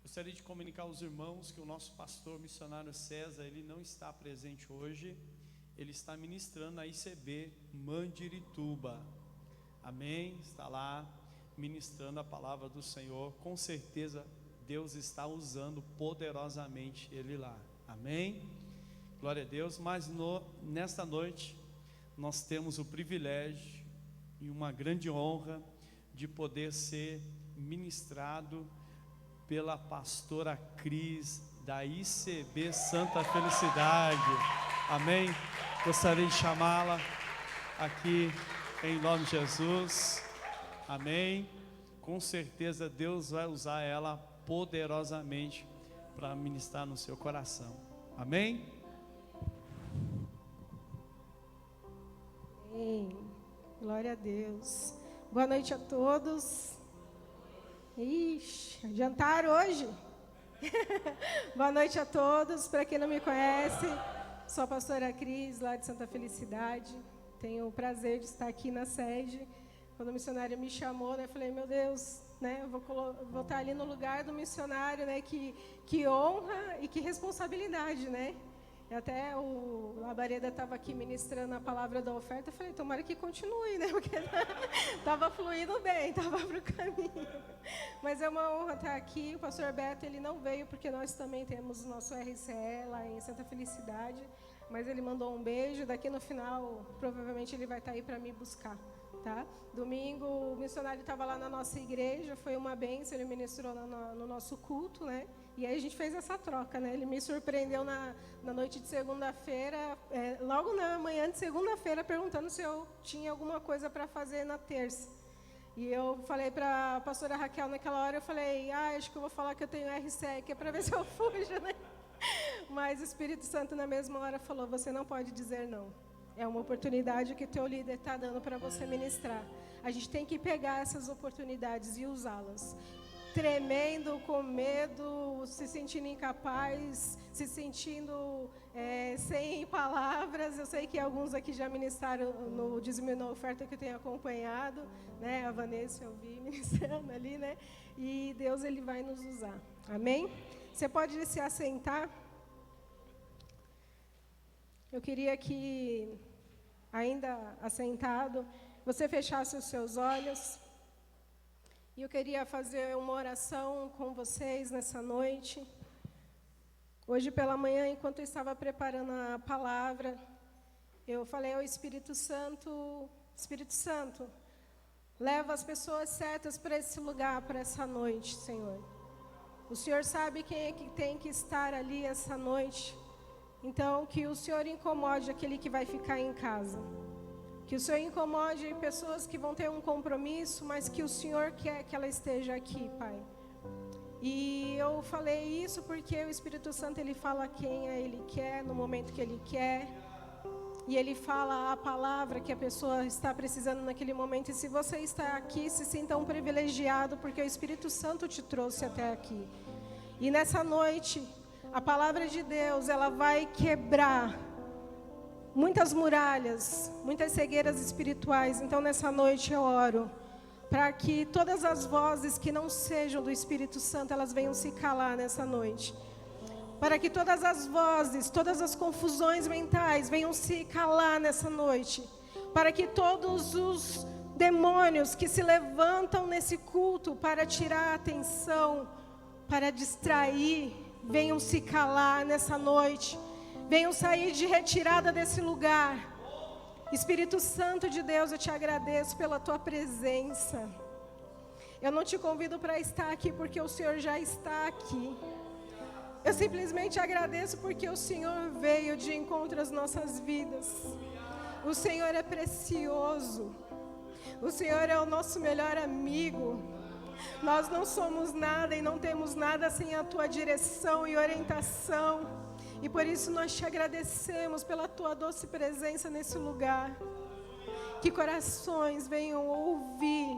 Gostaria de comunicar aos irmãos que o nosso pastor missionário César, ele não está presente hoje. Ele está ministrando na ICB Mandirituba. Amém? Está lá ministrando a palavra do Senhor. Com certeza Deus está usando poderosamente ele lá. Amém? Glória a Deus. Mas nesta noite nós temos o privilégio e uma grande honra de poder ser ministrado pela pastora Cris da ICB Santa Felicidade. Amém? Gostaria de chamá-la aqui em nome de Jesus. Amém? Com certeza Deus vai usar ela poderosamente para ministrar no seu coração. Amém? Amém. Glória a Deus. Boa noite a todos. Ixi, jantaram hoje? Boa noite a todos. Para quem não me conhece, sou a pastora Cris, lá de Santa Felicidade. Tenho o prazer de estar aqui na sede. Quando o missionário me chamou, né, eu falei, meu Deus, né, eu vou estar ali no lugar do missionário, né, que honra e que responsabilidade, né? Até o Labareda estava aqui ministrando a palavra da oferta. Eu falei, tomara que continue, né? Porque estava fluindo bem, estava para o caminho. Mas é uma honra estar aqui. O pastor Beto, ele não veio porque nós também temos o nosso RCE lá em Santa Felicidade. Mas ele mandou um beijo. Daqui no final, provavelmente ele vai estar aí para me buscar. Tá? Domingo, o missionário estava lá na nossa igreja. Foi uma bênção, ele ministrou no nosso culto, né? E aí a gente fez essa troca, né? Ele me surpreendeu na noite de segunda-feira, logo na manhã de segunda-feira, perguntando se eu tinha alguma coisa para fazer na terça. E eu falei para a pastora Raquel naquela hora, eu falei, acho que eu vou falar que eu tenho RCE, que é para ver se eu fujo, né? Mas o Espírito Santo na mesma hora falou, você não pode dizer não. É uma oportunidade que o teu líder está dando para você ministrar. A gente tem que pegar essas oportunidades e usá-las. Tremendo, com medo, se sentindo incapaz, se sentindo sem palavras. Eu sei que alguns aqui já ministraram no dízimo e na oferta que eu tenho acompanhado, né? A Vanessa eu vi ministrando ali, né? E Deus, ele vai nos usar. Amém? Você pode se assentar. Eu queria que, ainda assentado, você fechasse os seus olhos. E eu queria fazer uma oração com vocês nessa noite. Hoje pela manhã, enquanto eu estava preparando a palavra, eu falei ao Espírito Santo, leva as pessoas certas para esse lugar, para essa noite, Senhor. O Senhor sabe quem é que tem que estar ali essa noite. Então, que o Senhor incomode aquele que vai ficar em casa. Que o Senhor incomode pessoas que vão ter um compromisso, mas que o Senhor quer que ela esteja aqui, Pai. E eu falei isso porque o Espírito Santo, ele fala quem ele quer, no momento que ele quer. E ele fala a palavra que a pessoa está precisando naquele momento. E se você está aqui, se sinta um privilegiado, porque o Espírito Santo te trouxe até aqui. E nessa noite, a palavra de Deus, ela vai quebrar muitas muralhas, muitas cegueiras espirituais. Então nessa noite eu oro para que todas as vozes que não sejam do Espírito Santo, elas venham se calar nessa noite. Para que todas as vozes, todas as confusões mentais venham se calar nessa noite. Para que todos os demônios que se levantam nesse culto para tirar a atenção, para distrair, venham se calar nessa noite. Venham sair de retirada desse lugar. Espírito Santo de Deus, eu te agradeço pela tua presença. Eu não te convido para estar aqui porque o Senhor já está aqui. Eu simplesmente agradeço porque o Senhor veio de encontro às nossas vidas. O Senhor é precioso. O Senhor é o nosso melhor amigo. Nós não somos nada e não temos nada sem a tua direção e orientação. E por isso nós te agradecemos pela tua doce presença nesse lugar. Que corações venham ouvir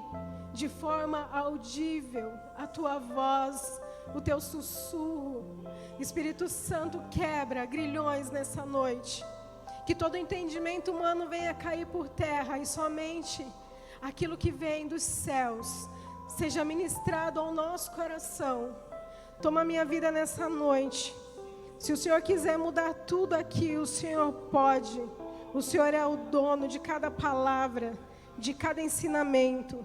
de forma audível a tua voz, o teu sussurro. Espírito Santo, quebra grilhões nessa noite. Que todo entendimento humano venha cair por terra e somente aquilo que vem dos céus seja ministrado ao nosso coração. Toma a minha vida nessa noite. Se o Senhor quiser mudar tudo aqui, o Senhor pode. O Senhor é o dono de cada palavra, de cada ensinamento.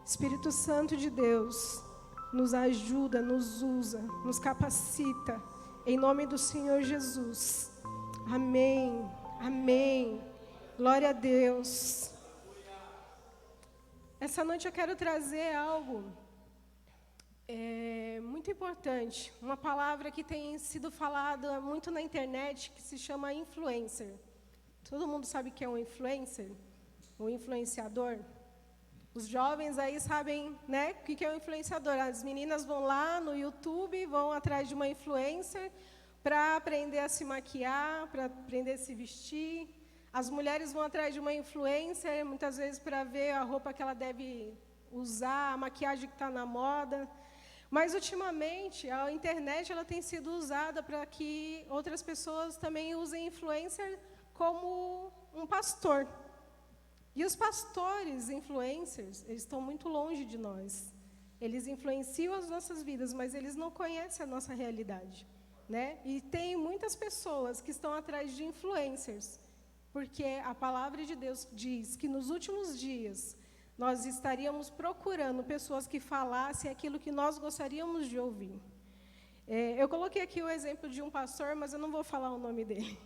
Espírito Santo de Deus, nos ajuda, nos usa, nos capacita. Em nome do Senhor Jesus. Amém. Amém. Glória a Deus. Essa noite eu quero trazer algo muito importante. Uma palavra que tem sido falada muito na internet, que se chama influencer. Todo mundo sabe o que é um influencer? Um influenciador? Os jovens aí sabem, né, o que é um influenciador. As meninas vão lá no YouTube, vão atrás de uma influencer para aprender a se maquiar, para aprender a se vestir. As mulheres vão atrás de uma influencer, muitas vezes para ver a roupa que ela deve usar, a maquiagem que está na moda. Mas, ultimamente, a internet ela tem sido usada para que outras pessoas também usem influencer como um pastor. E os pastores influencers, eles estão muito longe de nós. Eles influenciam as nossas vidas, mas eles não conhecem a nossa realidade, né? E tem muitas pessoas que estão atrás de influencers, porque a palavra de Deus diz que nos últimos dias nós estaríamos procurando pessoas que falassem aquilo que nós gostaríamos de ouvir. Eu coloquei aqui o exemplo de um pastor, mas eu não vou falar o nome dele.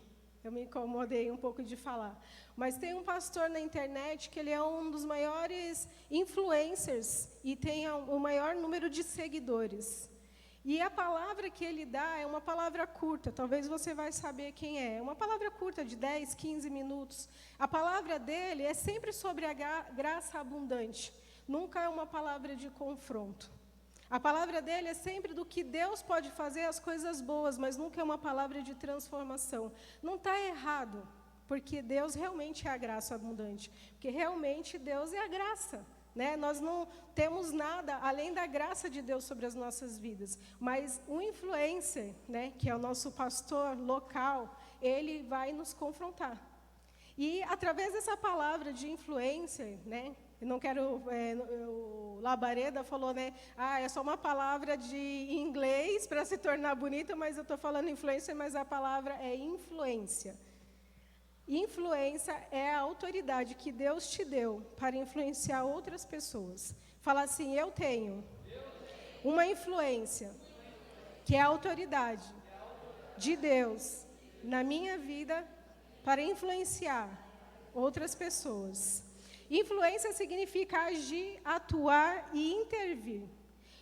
Eu me incomodei um pouco de falar. Mas tem um pastor na internet que ele é um dos maiores influencers e tem o maior número de seguidores. E a palavra que ele dá é uma palavra curta, talvez você vai saber quem é. Uma palavra curta de 10, 15 minutos. A palavra dele é sempre sobre a graça abundante. Nunca é uma palavra de confronto. A palavra dele é sempre do que Deus pode fazer as coisas boas, mas nunca é uma palavra de transformação. Não está errado, porque Deus realmente é a graça abundante. Porque realmente Deus é a graça. Né? Nós não temos nada além da graça de Deus sobre as nossas vidas. Mas o influencer, né, que é o nosso pastor local, ele vai nos confrontar. E através dessa palavra de influencer, né, eu não quero, o Labareda falou, né, é só uma palavra de inglês para se tornar bonita, mas eu estou falando influencer, mas a palavra é influência. Influência é a autoridade que Deus te deu para influenciar outras pessoas. Fala assim, eu tenho uma influência, que é a autoridade de Deus na minha vida para influenciar outras pessoas. Influência significa agir, atuar e intervir.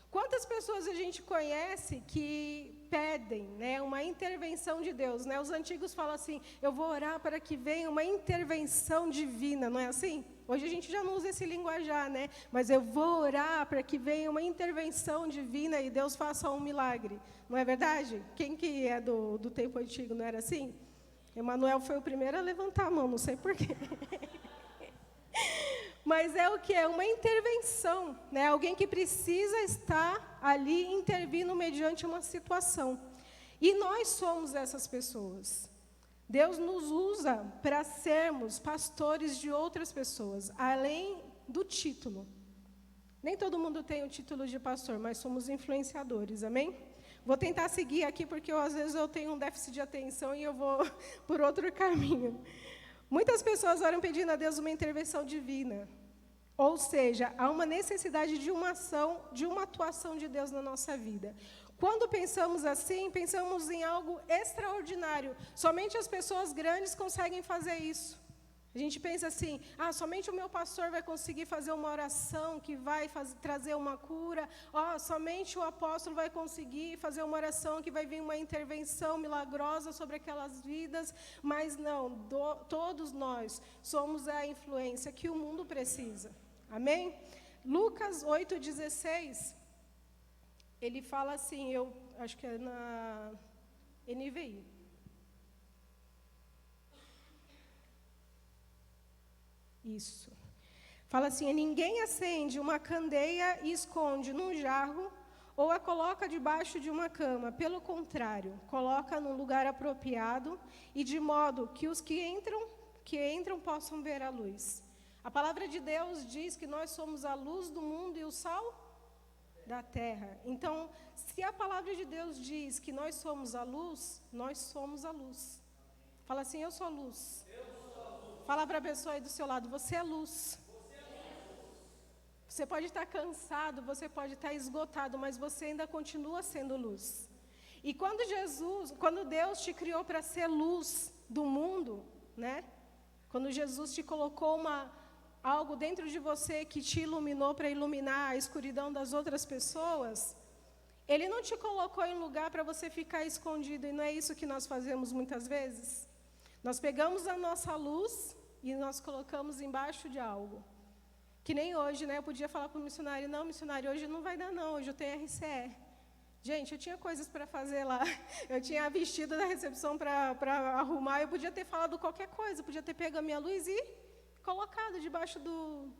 Quantas pessoas a gente conhece que pedem, né, uma intervenção de Deus? Né? Os antigos falam assim, eu vou orar para que venha uma intervenção divina, não é assim? Hoje a gente já não usa esse linguajar, né? Mas eu vou orar para que venha uma intervenção divina e Deus faça um milagre. Não é verdade? Quem que é do tempo antigo, não era assim? Emanuel foi o primeiro a levantar a mão, não sei porquê. Mas é o que? É uma intervenção, né? Alguém que precisa estar ali intervindo mediante uma situação. E nós somos essas pessoas. Deus nos usa para sermos pastores de outras pessoas, além do título. Nem todo mundo tem o título de pastor, mas somos influenciadores, amém? Vou tentar seguir aqui, porque às vezes eu tenho um déficit de atenção e eu vou por outro caminho. Muitas pessoas oram pedindo a Deus uma intervenção divina. Ou seja, há uma necessidade de uma ação, de uma atuação de Deus na nossa vida. Quando pensamos assim, pensamos em algo extraordinário. Somente as pessoas grandes conseguem fazer isso. A gente pensa assim, somente o meu pastor vai conseguir fazer uma oração que vai trazer uma cura. Somente o apóstolo vai conseguir fazer uma oração que vai vir uma intervenção milagrosa sobre aquelas vidas. Mas não, todos nós somos a influência que o mundo precisa. Amém? Lucas 8,16, ele fala assim, eu acho que é na NVI. Isso. Fala assim, ninguém acende uma candeia e esconde num jarro ou a coloca debaixo de uma cama. Pelo contrário, coloca num lugar apropriado e de modo que os que entram possam ver a luz. A palavra de Deus diz que nós somos a luz do mundo e o sal da terra. Então, se a palavra de Deus diz que nós somos a luz, nós somos a luz. Fala assim, eu sou a luz. Fala para a pessoa aí do seu lado, você é luz. Você pode estar cansado, você pode estar esgotado, mas você ainda continua sendo luz. E quando Deus te criou para ser luz do mundo, né? Quando Jesus te colocou algo dentro de você que te iluminou para iluminar a escuridão das outras pessoas, Ele não te colocou em lugar para você ficar escondido, e não é isso que nós fazemos muitas vezes. Nós pegamos a nossa luz e nós colocamos embaixo de algo. Que nem hoje, né? Eu podia falar para o missionário, não, missionário, hoje não vai dar não, hoje eu tenho RCE. Gente, eu tinha coisas para fazer lá, eu tinha vestido da recepção para arrumar, eu podia ter falado qualquer coisa, podia ter pego a minha luz e colocado debaixo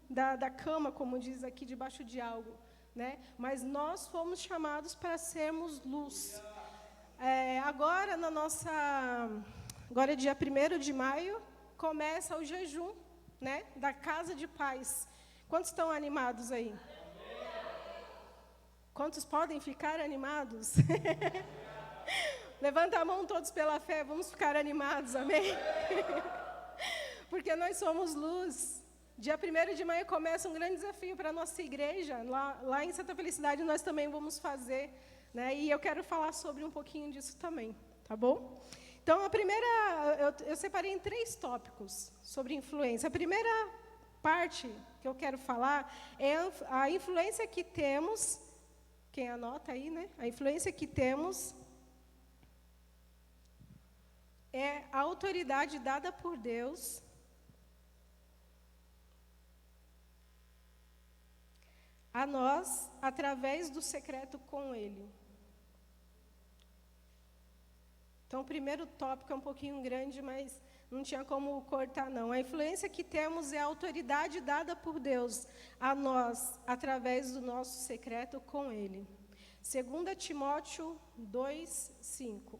da cama, como diz aqui, debaixo de algo, né? Mas nós fomos chamados para sermos luz. Agora é dia 1º de maio, começa o jejum, né, da Casa de Paz. Quantos estão animados aí? Quantos podem ficar animados? Levanta a mão todos pela fé, vamos ficar animados, amém? Porque nós somos luz. Dia 1º de maio começa um grande desafio para a nossa igreja. Lá em Santa Felicidade nós também vamos fazer, né? E eu quero falar sobre um pouquinho disso também, tá bom? Então, eu separei em 3 tópicos sobre influência. A primeira parte que eu quero falar é a influência que temos. Quem anota aí, né? A influência que temos é a autoridade dada por Deus a nós através do secreto com Ele. Então, o primeiro tópico é um pouquinho grande, mas não tinha como cortar, não. A influência que temos é a autoridade dada por Deus a nós, através do nosso secreto com Ele. 2 Timóteo 2:5.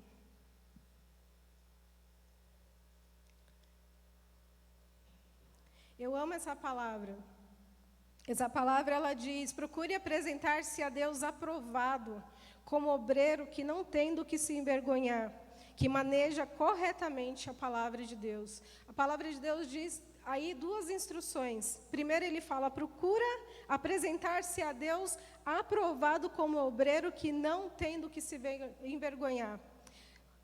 Eu amo essa palavra. Essa palavra, ela diz, procure apresentar-se a Deus aprovado, como obreiro que não tem do que se envergonhar, que maneja corretamente a palavra de Deus. A palavra de Deus diz aí 2 instruções. Primeiro ele fala, procura apresentar-se a Deus aprovado como obreiro que não tem do que se envergonhar.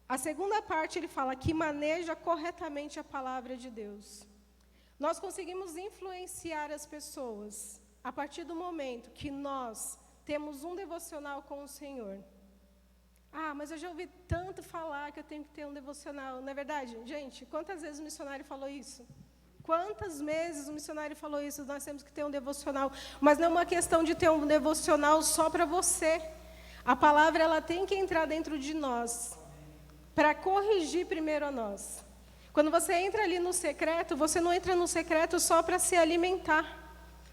A segunda parte ele fala que maneja corretamente a palavra de Deus. Nós conseguimos influenciar as pessoas a partir do momento que nós temos um devocional com o Senhor. Ah, mas eu já ouvi tanto falar que eu tenho que ter um devocional. Não é verdade? Gente, quantas vezes o missionário falou isso? Quantas vezes o missionário falou isso? Nós temos que ter um devocional. Mas não é uma questão de ter um devocional só para você. A palavra, ela tem que entrar dentro de nós, para corrigir primeiro a nós. Quando você entra ali no secreto, você não entra no secreto só para se alimentar.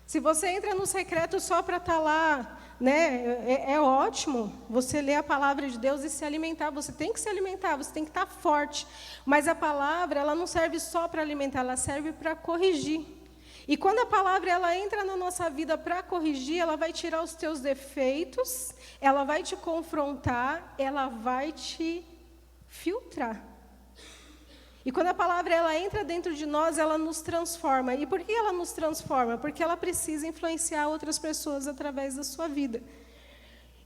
Se você entra no secreto só para estar lá, né, é ótimo você ler a palavra de Deus e se alimentar. Você tem que se alimentar, você tem que estar forte. Mas a palavra, ela não serve só para alimentar, ela serve para corrigir. E quando a palavra ela entra na nossa vida para corrigir, ela vai tirar os teus defeitos, ela vai te confrontar, ela vai te filtrar. E quando a palavra ela entra dentro de nós, ela nos transforma. E por que ela nos transforma? Porque ela precisa influenciar outras pessoas através da sua vida.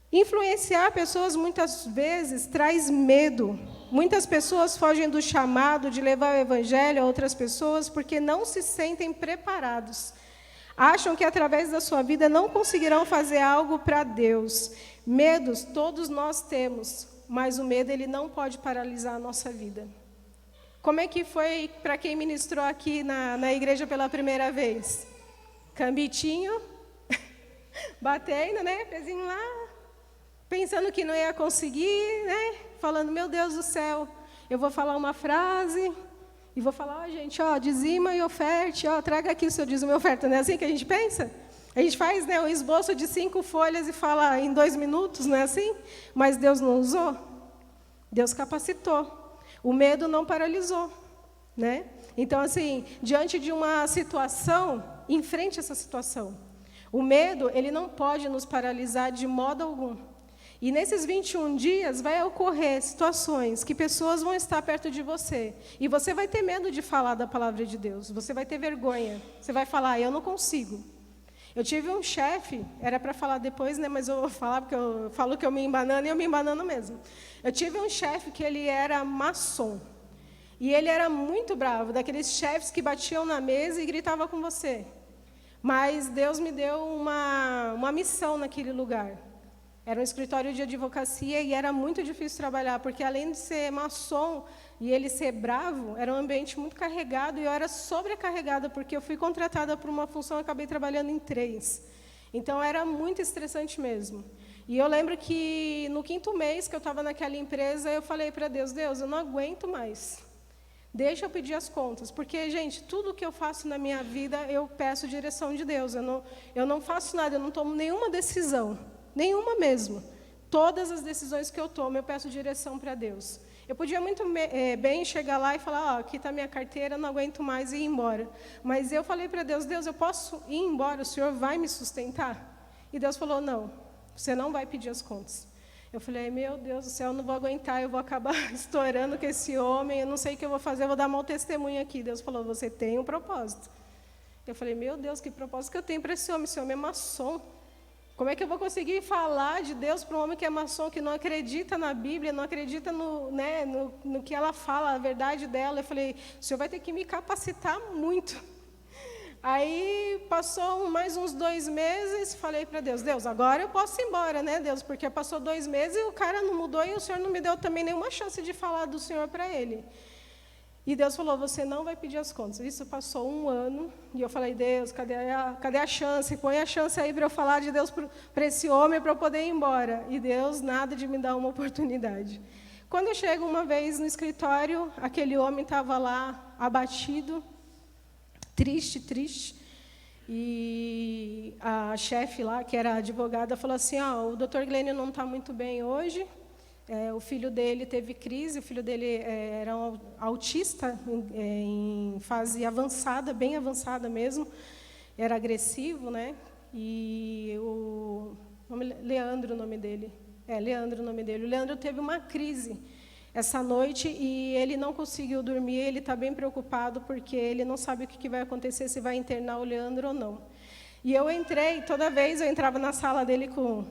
Influenciar pessoas muitas vezes traz medo. Muitas pessoas fogem do chamado de levar o evangelho a outras pessoas porque não se sentem preparados. Acham que através da sua vida não conseguirão fazer algo para Deus. Medos todos nós temos, mas o medo ele não pode paralisar a nossa vida. Como é que foi para quem ministrou aqui na igreja pela primeira vez? Cambitinho, batendo, né? Pezinho lá, pensando que não ia conseguir, né? Falando, meu Deus do céu, eu vou falar uma frase e vou falar, gente, dizima e oferte, traga aqui o seu dízimo e oferta. Não é assim que a gente pensa? A gente faz, né, um esboço de 5 folhas e fala em 2 minutos, não é assim? Mas Deus não usou. Deus capacitou. O medo não paralisou, né? Então, assim, diante de uma situação, enfrente essa situação. O medo, ele não pode nos paralisar de modo algum. E nesses 21 dias vai ocorrer situações que pessoas vão estar perto de você. E você vai ter medo de falar da palavra de Deus. Você vai ter vergonha. Você vai falar, eu não consigo. Eu tive um chefe, era para falar depois, né, mas eu vou falar porque eu falo que eu me embanano e eu me embanano mesmo. Eu tive um chefe que ele era maçom. E ele era muito bravo, daqueles chefes que batiam na mesa e gritavam com você. Mas Deus me deu uma missão naquele lugar. Era um escritório de advocacia e era muito difícil trabalhar, porque além de ser maçom e ele ser bravo, era um ambiente muito carregado e eu era sobrecarregada, porque eu fui contratada por uma função e acabei trabalhando em 3. Então, era muito estressante mesmo. E eu lembro que no 5º mês que eu estava naquela empresa, eu falei para Deus, Deus, eu não aguento mais. Deixa eu pedir as contas, porque, gente, tudo que eu faço na minha vida, eu peço direção de Deus. Eu não faço nada, eu não tomo nenhuma decisão. Nenhuma mesmo. Todas as decisões que eu tomo, eu peço direção para Deus. Eu podia muito bem chegar lá e falar, aqui está minha carteira, não aguento mais e ir embora. Mas eu falei para Deus, Deus, eu posso ir embora, o Senhor vai me sustentar? E Deus falou, não, você não vai pedir as contas. Eu falei, meu Deus do céu, eu não vou aguentar, eu vou acabar estourando com esse homem, eu não sei o que eu vou fazer, eu vou dar mau testemunho aqui. Deus falou, você tem um propósito. Eu falei, meu Deus, que propósito que eu tenho para esse homem é maçom. Como é que eu vou conseguir falar de Deus para um homem que é maçom, que não acredita na Bíblia, não acredita no que ela fala, a verdade dela? Eu falei, o Senhor vai ter que me capacitar muito. Aí, passou mais uns 2 meses, falei para Deus, Deus, agora eu posso ir embora, né, Deus? Porque passou 2 meses e o cara não mudou e o Senhor não me deu também nenhuma chance de falar do Senhor para ele. E Deus falou, você não vai pedir as contas. Isso passou 1 ano, e eu falei, Deus, cadê a chance? Põe a chance aí para eu falar de Deus para esse homem, para eu poder ir embora. E Deus, nada de me dar uma oportunidade. Quando eu chego uma vez no escritório, aquele homem estava lá, abatido, triste. E a chefe lá, que era advogada, falou assim, o doutor Glênio não está muito bem hoje. O filho dele teve crise, o filho dele era um autista em fase avançada, bem avançada mesmo, era agressivo, né? E Leandro, o nome dele. Leandro, o nome dele. O Leandro teve uma crise essa noite e ele não conseguiu dormir, ele está bem preocupado porque ele não sabe o que vai acontecer, se vai internar o Leandro ou não. E eu entrei, toda vez eu entrava na sala dele com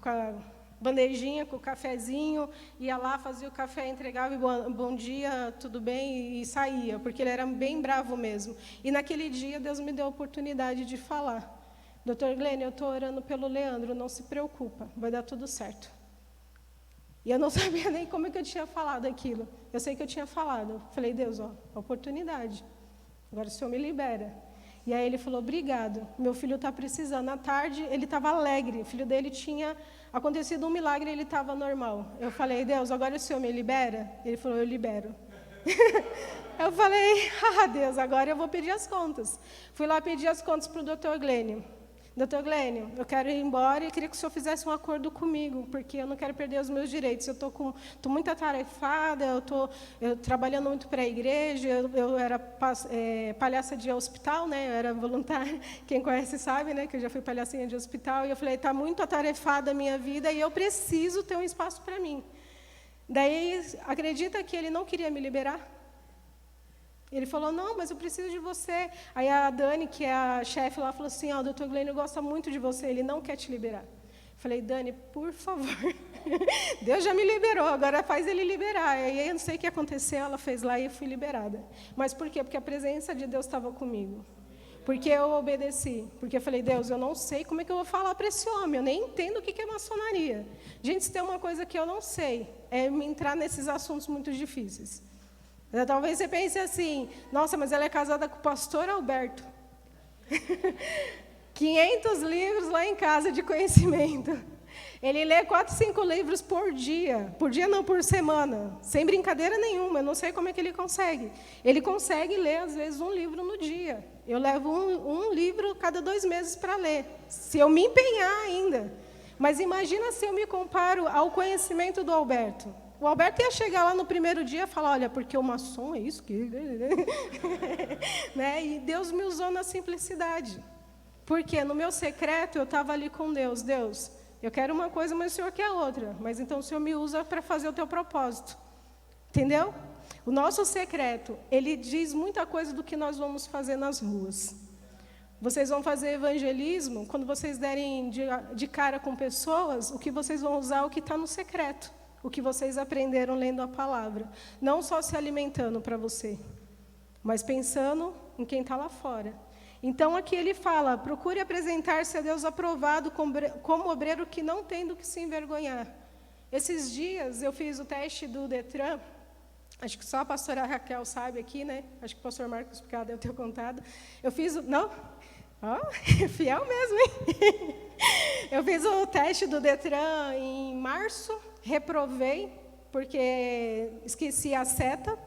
a bandejinha, com o cafezinho, ia lá, fazia o café, entregava e bom dia, tudo bem, e saía, porque ele era bem bravo mesmo. E naquele dia, Deus me deu a oportunidade de falar, doutor Glênio, eu estou orando pelo Leandro, não se preocupa, vai dar tudo certo. E eu não sabia nem como é que eu tinha falado aquilo. Eu sei que eu tinha falado. Eu falei, Deus, oportunidade, agora o Senhor me libera. E aí ele falou, obrigado, meu filho está precisando. À tarde, ele estava alegre, o filho dele tinha acontecido um milagre, ele estava normal. Eu falei, Deus, agora o Senhor me libera? Ele falou, eu libero. Eu falei, Deus, agora eu vou pedir as contas. Fui lá pedir as contas para o doutor Glênio. Doutor Glênio, eu quero ir embora e queria que o senhor fizesse um acordo comigo, porque eu não quero perder os meus direitos. Eu estou muito atarefada, eu estou trabalhando muito para a igreja, eu era palhaça de hospital, né? Eu era voluntária, quem conhece sabe, né? Que eu já fui palhacinha de hospital, e eu falei, está muito atarefada a minha vida e eu preciso ter um espaço para mim. Daí, acredita que ele não queria me liberar? Ele falou, não, mas eu preciso de você. Aí a Dani, que é a chefe lá, falou assim, o doutor Glênio gosta muito de você, ele não quer te liberar. Eu falei, Dani, por favor, Deus já me liberou, agora faz ele liberar. Aí eu não sei o que aconteceu, ela fez lá e eu fui liberada. Mas por quê? Porque a presença de Deus estava comigo. Porque eu obedeci. Porque eu falei, Deus, eu não sei como é que eu vou falar para esse homem, eu nem entendo o que é maçonaria. Gente, se tem uma coisa que eu não sei, é me entrar nesses assuntos muito difíceis. Talvez você pense assim, nossa, mas ela é casada com o pastor Alberto. 500 livros lá em casa de conhecimento. Ele lê 4, 5 livros por dia não, por semana, sem brincadeira nenhuma, eu não sei como é que ele consegue. Ele consegue ler, às vezes, 1 livro no dia. Eu levo um livro cada 2 meses para ler, se eu me empenhar ainda. Mas imagina se eu me comparo ao conhecimento do Alberto. O Alberto ia chegar lá no primeiro dia e falar, olha, porque o maçom é isso que... né? E Deus me usou na simplicidade. Porque no meu secreto eu estava ali com Deus. Deus, eu quero uma coisa, mas o Senhor quer outra. Mas então o Senhor me usa para fazer o teu propósito. Entendeu? O nosso secreto, ele diz muita coisa do que nós vamos fazer nas ruas. Vocês vão fazer evangelismo, quando vocês derem de cara com pessoas, o que vocês vão usar é o que está no secreto. O que vocês aprenderam lendo a palavra. Não só se alimentando para você, mas pensando em quem está lá fora. Então, aqui ele fala, procure apresentar-se a Deus aprovado como obreiro que não tem do que se envergonhar. Esses dias eu fiz o teste do Detran, acho que só a pastora Raquel sabe aqui, né? Acho que o pastor Marcos Picado deve ter contado. Eu fiz o... Não? Fiel mesmo, hein? Eu fiz o teste do Detran em março, reprovei, porque esqueci a seta.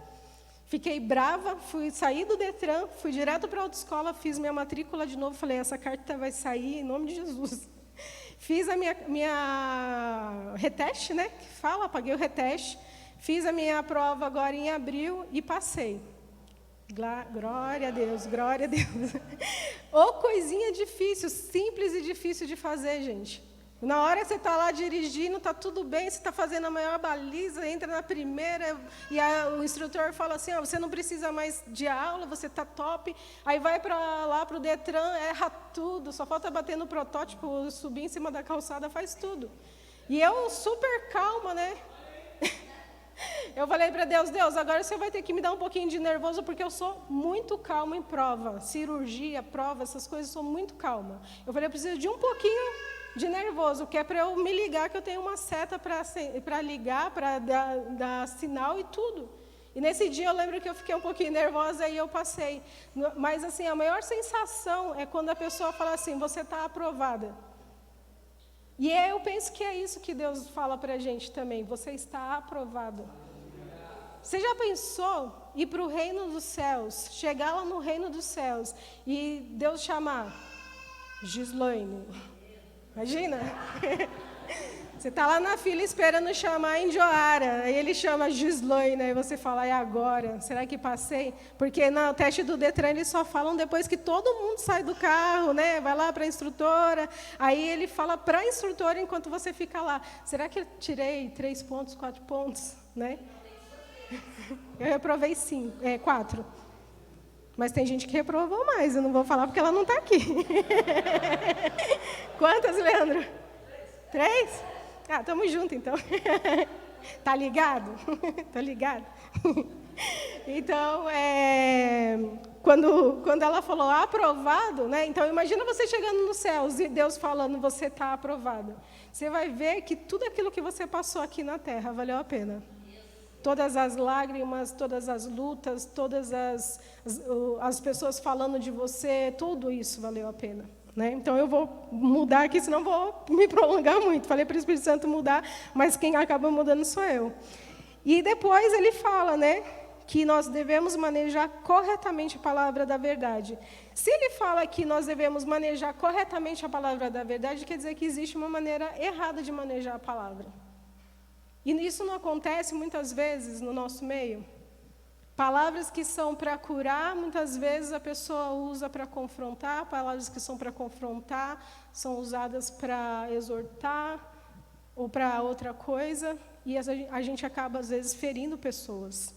Fiquei brava, saí do Detran, fui direto para a autoescola, fiz minha matrícula de novo, falei, essa carta vai sair em nome de Jesus. Fiz a minha reteste, né, que fala, paguei o reteste, fiz a minha prova agora em abril e passei. Glória a Deus, glória a Deus. Ô coisinha difícil, simples e difícil de fazer, gente. Na hora que você está lá dirigindo, está tudo bem, você está fazendo a maior baliza, entra na primeira, e o instrutor fala assim, você não precisa mais de aula, você está top. Aí vai lá para o Detran, erra tudo, só falta bater no protótipo, subir em cima da calçada, faz tudo. E eu super calma, né? Eu falei para Deus, agora você vai ter que me dar um pouquinho de nervoso, porque eu sou muito calma em prova, cirurgia, prova, essas coisas, eu sou muito calma. Eu falei, eu preciso de um pouquinho de nervoso, que é para eu me ligar, que eu tenho uma seta para ligar, para dar sinal e tudo. E nesse dia eu lembro que eu fiquei um pouquinho nervosa e eu passei. Mas assim, a maior sensação é quando a pessoa fala assim, você está aprovada. E eu penso que é isso que Deus fala para a gente também, você está aprovado. Você já pensou ir para o reino dos céus, chegar lá no reino dos céus e Deus chamar Gislaine? Imagina? Você está lá na fila esperando chamar Indioara, aí ele chama Gislaine, aí você fala, é agora, será que passei? Porque no teste do Detran eles só falam depois que todo mundo sai do carro, né? Vai lá para a instrutora, aí ele fala para a instrutora enquanto você fica lá. Será que eu tirei 3 pontos, 4 pontos, né? Eu reprovei 4. Mas tem gente que reprovou mais, eu não vou falar porque ela não está aqui. Quantas, Leandro? 3? Ah, estamos juntos, então. Tá ligado? Tá ligado? Então, quando ela falou aprovado, né? Então, imagina você chegando nos céus e Deus falando, você está aprovado. Você vai ver que tudo aquilo que você passou aqui na terra valeu a pena. Todas as lágrimas, todas as lutas, todas as pessoas falando de você, tudo isso valeu a pena. Né? Então, eu vou mudar aqui, senão vou me prolongar muito. Falei para o Espírito Santo mudar, mas quem acaba mudando sou eu. E depois ele fala, né, que nós devemos manejar corretamente a palavra da verdade. Se ele fala que nós devemos manejar corretamente a palavra da verdade, quer dizer que existe uma maneira errada de manejar a palavra. E isso não acontece muitas vezes no nosso meio. Palavras que são para curar, muitas vezes a pessoa usa para confrontar, palavras que são para confrontar, são usadas para exortar ou para outra coisa, e a gente acaba, às vezes, ferindo pessoas.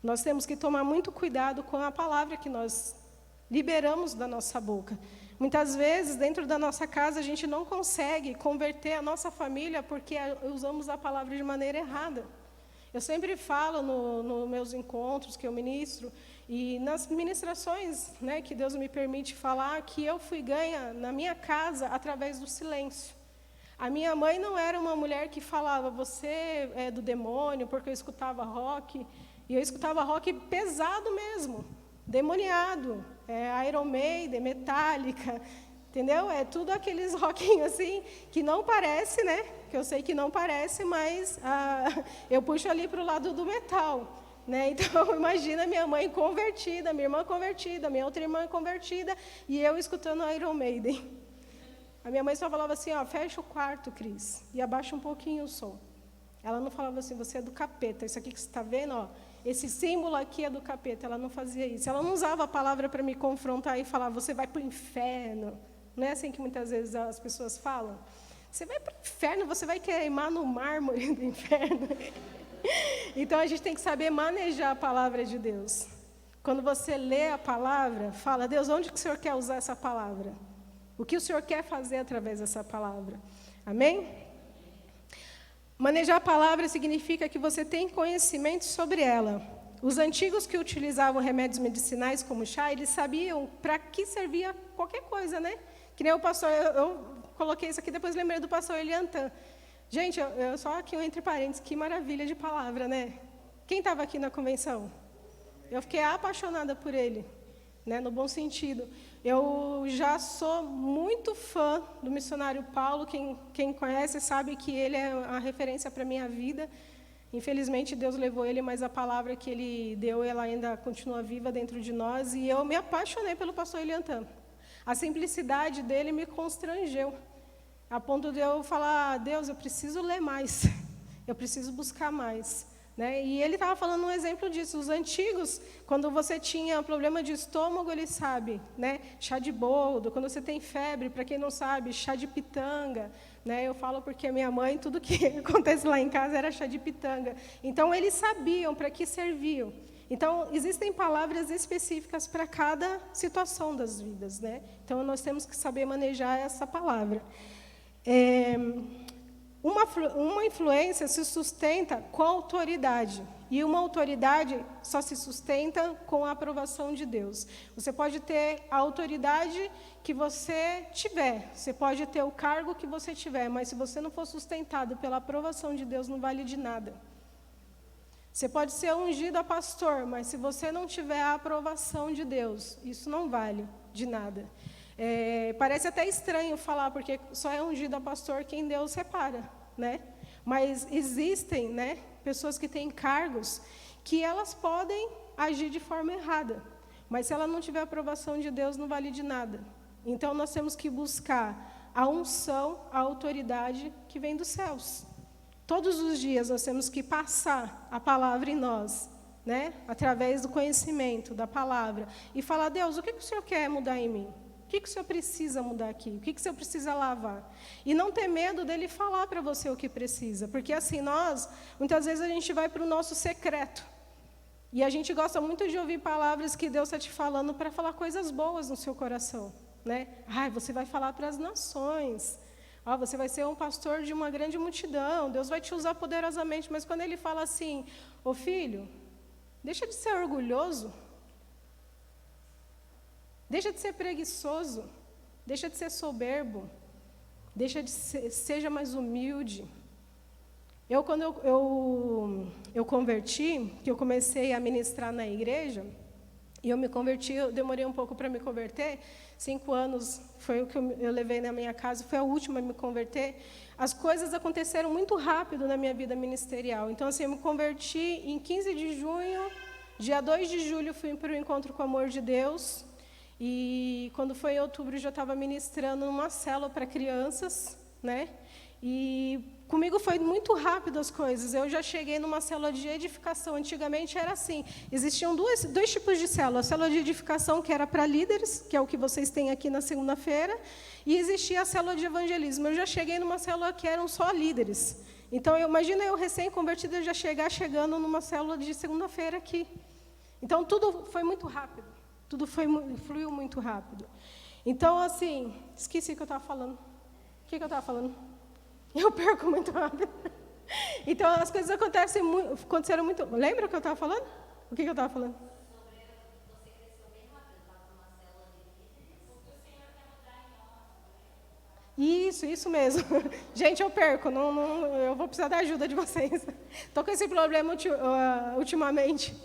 Nós temos que tomar muito cuidado com a palavra que nós liberamos da nossa boca. Muitas vezes, dentro da nossa casa, a gente não consegue converter a nossa família porque usamos a palavra de maneira errada. Eu sempre falo nos meus encontros que eu ministro e nas ministrações, né, que Deus me permite falar, que eu fui ganha na minha casa através do silêncio. A minha mãe não era uma mulher que falava, você é do demônio, porque eu escutava rock, e eu escutava rock pesado mesmo, demoniado, Iron Maiden, Metallica, entendeu? É tudo aqueles rockinhos assim, que não parece, né? Que eu sei que não parece, mas eu puxo ali para o lado do metal. Né? Então, imagina minha mãe convertida, minha irmã convertida, minha outra irmã convertida, e eu escutando Iron Maiden. A minha mãe só falava assim, fecha o quarto, Cris, e abaixa um pouquinho o som. Ela não falava assim, você é do capeta, isso aqui que você está vendo, esse símbolo aqui é do capeta. Ela não fazia isso. Ela não usava a palavra para me confrontar e falar, você vai para o inferno. Não é assim que muitas vezes as pessoas falam? Você vai para o inferno, você vai queimar no mármore do inferno. Então, a gente tem que saber manejar a palavra de Deus. Quando você lê a palavra, fala, Deus, onde que o Senhor quer usar essa palavra? O que o Senhor quer fazer através dessa palavra? Amém? Manejar a palavra significa que você tem conhecimento sobre ela. Os antigos que utilizavam remédios medicinais como chá, eles sabiam para que servia qualquer coisa, né? Que nem o pastor, eu coloquei isso aqui, depois lembrei do pastor Eliantan. Gente, eu só aqui entre parênteses, que maravilha de palavra, né? Quem estava aqui na convenção? Eu fiquei apaixonada por ele, né? No bom sentido. Eu já sou muito fã do missionário Paulo. Quem conhece sabe que ele é a referência para a minha vida. Infelizmente, Deus levou ele, mas a palavra que ele deu, ela ainda continua viva dentro de nós. E eu me apaixonei pelo pastor Eliantan. A simplicidade dele me constrangeu, a ponto de eu falar, Deus, eu preciso ler mais, eu preciso buscar mais. Né? E ele estava falando um exemplo disso. Os antigos, quando você tinha problema de estômago, ele sabe, né? Chá de boldo. Quando você tem febre, para quem não sabe, chá de pitanga. Né? Eu falo porque a minha mãe, tudo que acontece lá em casa era chá de pitanga. Então, eles sabiam para que serviam. Então, existem palavras específicas para cada situação das vidas. Né? Então, nós temos que saber manejar essa palavra. Uma influência se sustenta com autoridade, e uma autoridade só se sustenta com a aprovação de Deus. Você pode ter a autoridade que você tiver, você pode ter o cargo que você tiver, mas se você não for sustentado pela aprovação de Deus, não vale de nada. Você pode ser ungido a pastor, mas se você não tiver a aprovação de Deus, isso não vale de nada. Parece até estranho falar, porque só é ungido a pastor quem Deus separa, né? Mas existem, né, pessoas que têm cargos que elas podem agir de forma errada, mas se ela não tiver a aprovação de Deus, não vale de nada. Então, nós temos que buscar a unção, a autoridade que vem dos céus. Todos os dias nós temos que passar a palavra em nós, né, através do conhecimento da palavra, e falar, Deus, o que o Senhor quer mudar em mim? O que o Senhor precisa mudar aqui? O que o Senhor precisa lavar? E não ter medo dele falar para você o que precisa. Porque assim, muitas vezes a gente vai para o nosso secreto. E a gente gosta muito de ouvir palavras que Deus está te falando para falar coisas boas no seu coração. Né? Você vai falar para as nações. Você vai ser um pastor de uma grande multidão. Deus vai te usar poderosamente. Mas quando ele fala assim, ô filho, deixa de ser orgulhoso. Deixa de ser preguiçoso, deixa de ser soberbo, seja mais humilde. Quando eu converti, que eu comecei a ministrar na igreja, e eu me converti, eu demorei um pouco para me converter, 5 anos foi o que eu levei na minha casa, foi a última a me converter. As coisas aconteceram muito rápido na minha vida ministerial. Então, assim, eu me converti em 15 de junho, dia 2 de julho, fui para o Encontro com o Amor de Deus. E quando foi em outubro, eu já estava ministrando numa célula para crianças, né? E comigo foi muito rápido as coisas. Eu já cheguei numa célula de edificação. Antigamente era assim, existiam dois tipos de célula. A célula de edificação, que era para líderes, que é o que vocês têm aqui na segunda-feira, e existia a célula de evangelismo. Eu já cheguei numa célula que eram só líderes. Então, imagina eu recém-convertida já chegando numa célula de segunda-feira aqui. Então, tudo foi muito rápido. Tudo fluiu muito rápido. Então, assim, esqueci o que eu estava falando. O que eu estava falando? Eu perco muito rápido. Então, as coisas aconteceram muito... Lembra o que eu estava falando? O que eu estava falando? Você cresceu bem rápido, estava numa célula de líderes. O que o Senhor quer mudar em nós. Isso mesmo. Gente, eu perco. Eu vou precisar da ajuda de vocês. Estou com esse problema ultimamente.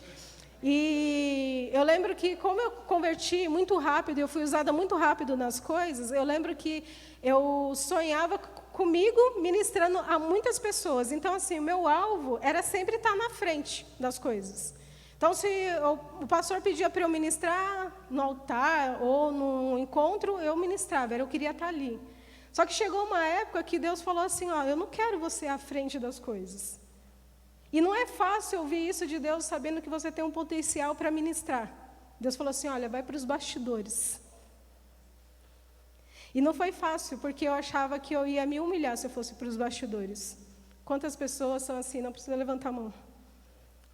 E eu lembro que, como eu converti muito rápido, eu fui usada muito rápido nas coisas, eu lembro que eu sonhava comigo ministrando a muitas pessoas. Então, assim, o meu alvo era sempre estar na frente das coisas. Então, se o pastor pedia para eu ministrar no altar ou no encontro, eu ministrava, eu queria estar ali. Só que chegou uma época que Deus falou assim, eu não quero você à frente das coisas. E não é fácil ouvir isso de Deus sabendo que você tem um potencial para ministrar. Deus falou assim, olha, vai para os bastidores. E não foi fácil, porque eu achava que eu ia me humilhar se eu fosse para os bastidores. Quantas pessoas são assim, não precisa levantar a mão.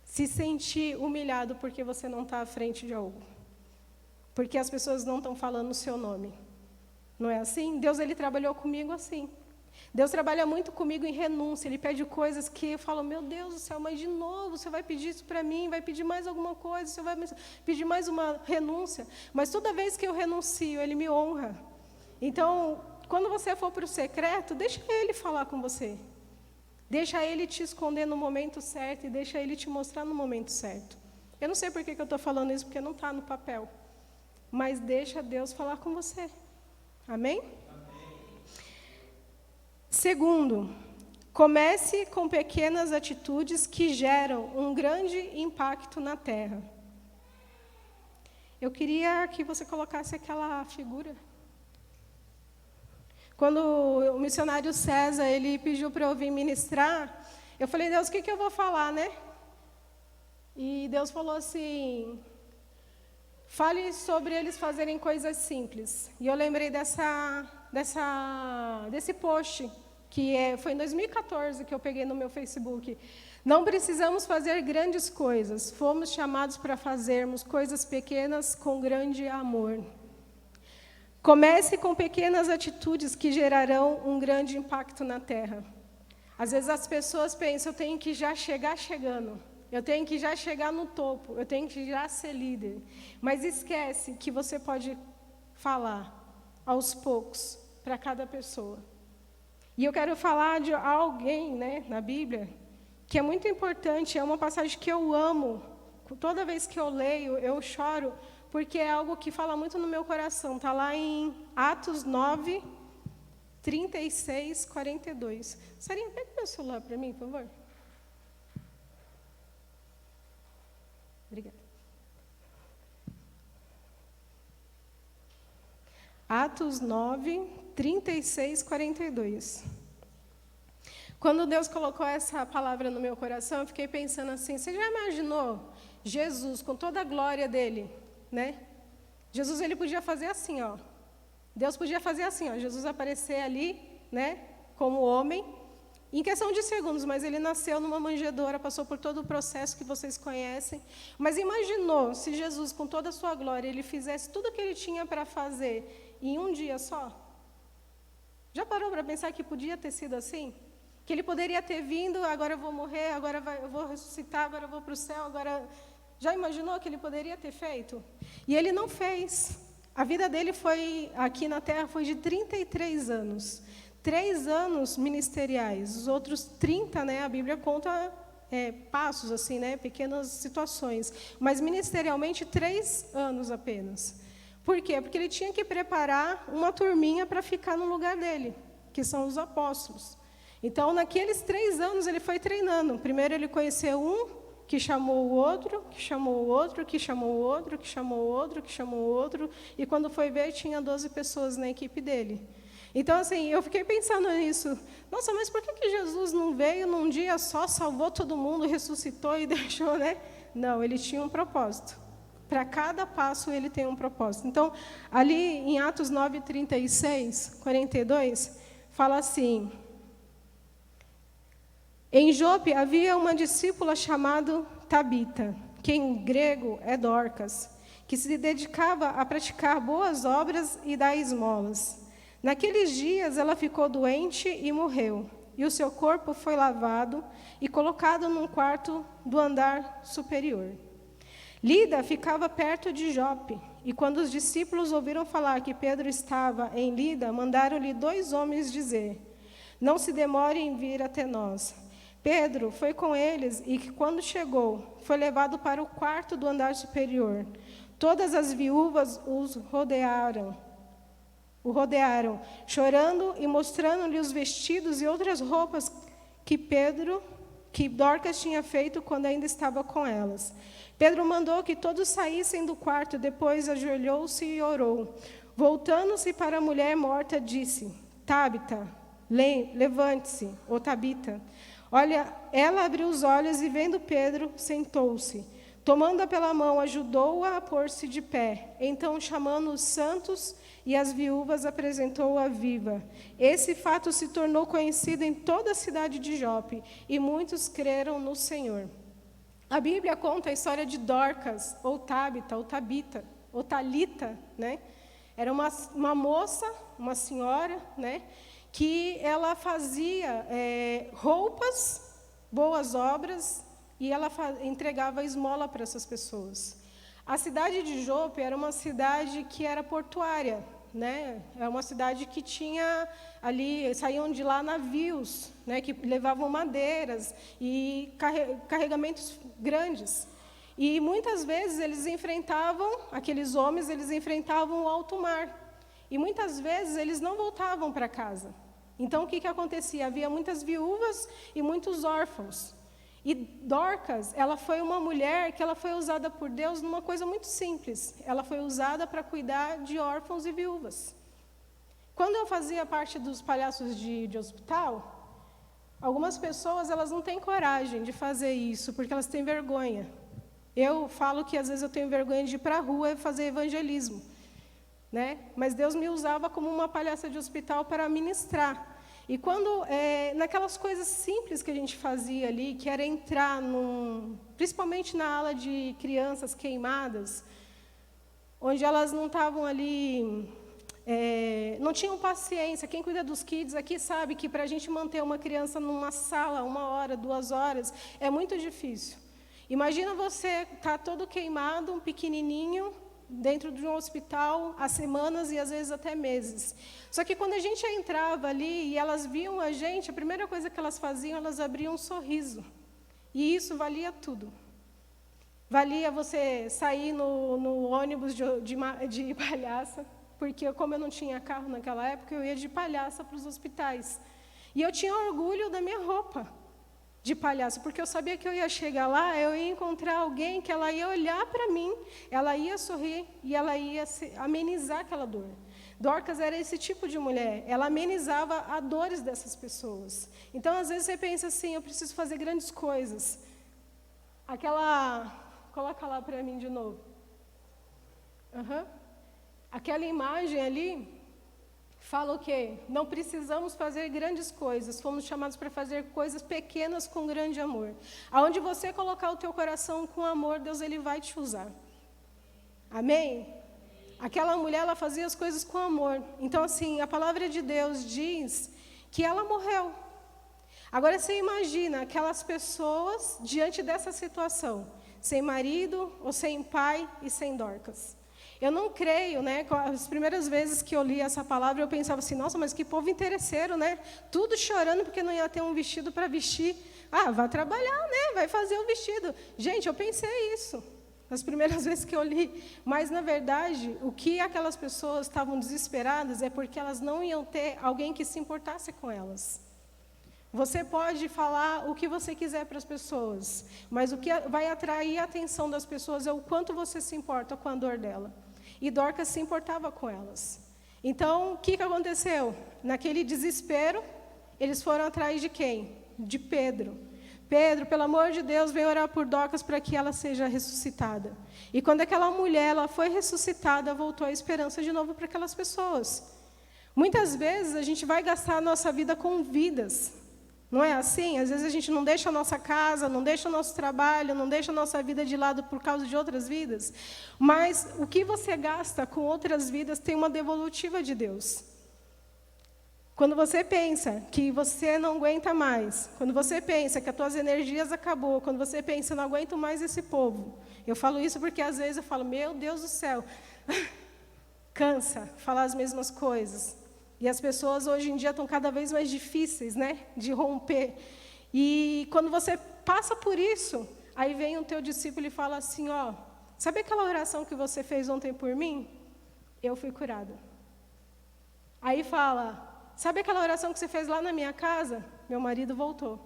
Se sentir humilhado porque você não está à frente de algo. Porque as pessoas não estão falando o seu nome. Não é assim? Deus, Ele trabalhou comigo assim. Deus trabalha muito comigo em renúncia. Ele pede coisas que eu falo, meu Deus do céu, mas de novo, você vai pedir isso para mim, vai pedir mais alguma coisa, você vai pedir mais uma renúncia. Mas toda vez que eu renuncio, Ele me honra. Então, quando você for para o secreto, deixa Ele falar com você. Deixa Ele te esconder no momento certo e deixa Ele te mostrar no momento certo. Eu não sei por que eu estou falando isso, porque não está no papel. Mas deixa Deus falar com você. Amém? Segundo, comece com pequenas atitudes que geram um grande impacto na terra. Eu queria que você colocasse aquela figura. Quando o missionário César, ele pediu para eu vir ministrar, eu falei, Deus, o que eu vou falar, né? E Deus falou assim, fale sobre eles fazerem coisas simples. E eu lembrei desse post, que foi em 2014 que eu peguei no meu Facebook. Não precisamos fazer grandes coisas, fomos chamados para fazermos coisas pequenas com grande amor. Comece com pequenas atitudes que gerarão um grande impacto na terra. Às vezes as pessoas pensam, eu tenho que já chegar chegando. Eu tenho que já chegar no topo, eu tenho que já ser líder. Mas esquece que você pode falar aos poucos para cada pessoa. E eu quero falar de alguém, né, na Bíblia, que é muito importante, é uma passagem que eu amo. Toda vez que eu leio, eu choro, porque é algo que fala muito no meu coração. Está lá em Atos 9, 36, 42. Sarinha, pega meu celular para mim, por favor. Obrigada. Atos 9, 36, 42. Quando Deus colocou essa palavra no meu coração, eu fiquei pensando assim, você já imaginou Jesus, com toda a glória dele, né? Jesus, ele podia fazer assim, ó. Deus podia fazer assim, ó. Jesus aparecer ali, né, como homem, em questão de segundos, mas ele nasceu numa manjedoura, passou por todo o processo que vocês conhecem. Mas imaginou se Jesus, com toda a sua glória, ele fizesse tudo o que ele tinha para fazer em um dia só? Já parou para pensar que podia ter sido assim? Que ele poderia ter vindo, agora eu vou morrer, agora eu vou ressuscitar, agora eu vou para o céu, agora... Já imaginou que ele poderia ter feito? E ele não fez. A vida dele foi, aqui na Terra, foi de 33 anos. 3 anos ministeriais. Os outros 30, né, a Bíblia conta passos, assim, né, pequenas situações. Mas ministerialmente, 3 anos apenas. Por quê? Porque ele tinha que preparar uma turminha para ficar no lugar dele, que são os apóstolos. Então, naqueles 3 anos, ele foi treinando. Primeiro, ele conheceu um, que chamou o outro, que chamou o outro, que chamou o outro, que chamou o outro, que chamou o outro. E quando foi ver, tinha 12 pessoas na equipe dele. Então, assim, eu fiquei pensando nisso. Nossa, mas por que Jesus não veio num dia só, salvou todo mundo, ressuscitou e deixou, né? Não, ele tinha um propósito. Para cada passo, ele tem um propósito. Então, ali em Atos 9, 36, 42, fala assim... Em Jope havia uma discípula chamada Tabita, que em grego é Dorcas, que se dedicava a praticar boas obras e dar esmolas. Naqueles dias ela ficou doente e morreu, e o seu corpo foi lavado e colocado num quarto do andar superior. Lida ficava perto de Jope, e quando os discípulos ouviram falar que Pedro estava em Lida, mandaram-lhe 2 homens dizer, não se demore em vir até nós. Pedro foi com eles e, quando chegou, foi levado para o quarto do andar superior. Todas as viúvas o rodearam, chorando e mostrando-lhe os vestidos e outras roupas que Dorcas tinha feito quando ainda estava com elas. Pedro mandou que todos saíssem do quarto, depois ajoelhou-se e orou. Voltando-se para a mulher morta, disse, Tabita, levante-se, ou Tabita. Olha, ela abriu os olhos e, vendo Pedro, sentou-se. Tomando-a pela mão, ajudou-a a pôr-se de pé. Então, chamando os santos e as viúvas apresentou-a viva. Esse fato se tornou conhecido em toda a cidade de Jope, e muitos creram no Senhor. A Bíblia conta a história de Dorcas, ou Tabita, ou Tabita, ou Talita, né? Era uma moça, uma senhora, né? Que ela fazia roupas, boas obras, e ela entregava esmola para essas pessoas. A cidade de Jope era uma cidade que era portuária, né? É uma cidade que tinha ali, saíam de lá navios, né? Que levavam madeiras e carregamentos grandes. E muitas vezes aqueles homens, eles enfrentavam o alto mar. E muitas vezes eles não voltavam para casa. Então, o que acontecia? Havia muitas viúvas e muitos órfãos. E Dorcas, ela foi uma mulher que ela foi usada por Deus numa coisa muito simples. Ela foi usada para cuidar de órfãos e viúvas. Quando eu fazia parte dos palhaços de hospital, algumas pessoas elas não têm coragem de fazer isso, porque elas têm vergonha. Eu falo que às vezes eu tenho vergonha de ir para a rua e fazer evangelismo, né? Mas Deus me usava como uma palhaça de hospital para ministrar. E quando, naquelas coisas simples que a gente fazia ali, que era entrar, principalmente na ala de crianças queimadas, onde elas não estavam ali, não tinham paciência. Quem cuida dos kids aqui sabe que para a gente manter uma criança numa sala 1 hora, 2 horas, é muito difícil. Imagina você estar todo queimado, um pequenininho, dentro de um hospital há semanas e às vezes até meses. Só que quando a gente entrava ali e elas viam a gente, a primeira coisa que elas faziam, elas abriam um sorriso. E isso valia tudo. Valia você sair no ônibus de palhaça, porque como eu não tinha carro naquela época, eu ia de palhaça para os hospitais. E eu tinha orgulho da minha roupa de palhaço, porque eu sabia que eu ia chegar lá, eu ia encontrar alguém que ela ia olhar para mim, ela ia sorrir e ela ia amenizar aquela dor. Dorcas era esse tipo de mulher, ela amenizava as dores dessas pessoas. Então, às vezes, você pensa assim, eu preciso fazer grandes coisas. Coloca lá para mim de novo. Aquela imagem ali fala o quê? Não precisamos fazer grandes coisas, fomos chamados para fazer coisas pequenas com grande amor. Aonde você colocar o teu coração com amor, Deus ele vai te usar. Amém? Aquela mulher, ela fazia as coisas com amor. Então, assim, a palavra de Deus diz que ela morreu. Agora, você imagina aquelas pessoas diante dessa situação, sem marido, ou sem pai e sem Dorcas. Eu não creio, né? As primeiras vezes que eu li essa palavra, eu pensava assim, nossa, mas que povo interesseiro, né? Tudo chorando porque não ia ter um vestido para vestir. Ah, vai trabalhar, né? Vai fazer o vestido. Gente, eu pensei isso nas primeiras vezes que eu li. Mas, na verdade, o que aquelas pessoas estavam desesperadas é porque elas não iam ter alguém que se importasse com elas. Você pode falar o que você quiser para as pessoas, mas o que vai atrair a atenção das pessoas é o quanto você se importa com a dor dela. E Dorcas se importava com elas. Então, o que aconteceu? Naquele desespero, eles foram atrás de quem? De Pedro. Pedro, pelo amor de Deus, vem orar por Dorcas para que ela seja ressuscitada. E quando aquela mulher ela foi ressuscitada, voltou a esperança de novo para aquelas pessoas. Muitas vezes, a gente vai gastar a nossa vida com vidas. Não é assim? Às vezes a gente não deixa a nossa casa, não deixa o nosso trabalho, não deixa a nossa vida de lado por causa de outras vidas. Mas o que você gasta com outras vidas tem uma devolutiva de Deus. Quando você pensa que você não aguenta mais, quando você pensa que as tuas energias acabou, quando você pensa, não aguento mais esse povo. Eu falo isso porque às vezes eu falo, meu Deus do céu, cansa falar as mesmas coisas. E as pessoas hoje em dia estão cada vez mais difíceis, né, de romper. E quando você passa por isso, aí vem o teu discípulo e fala assim, ó, sabe aquela oração que você fez ontem por mim? Eu fui curada. Aí fala, sabe aquela oração que você fez lá na minha casa? Meu marido voltou.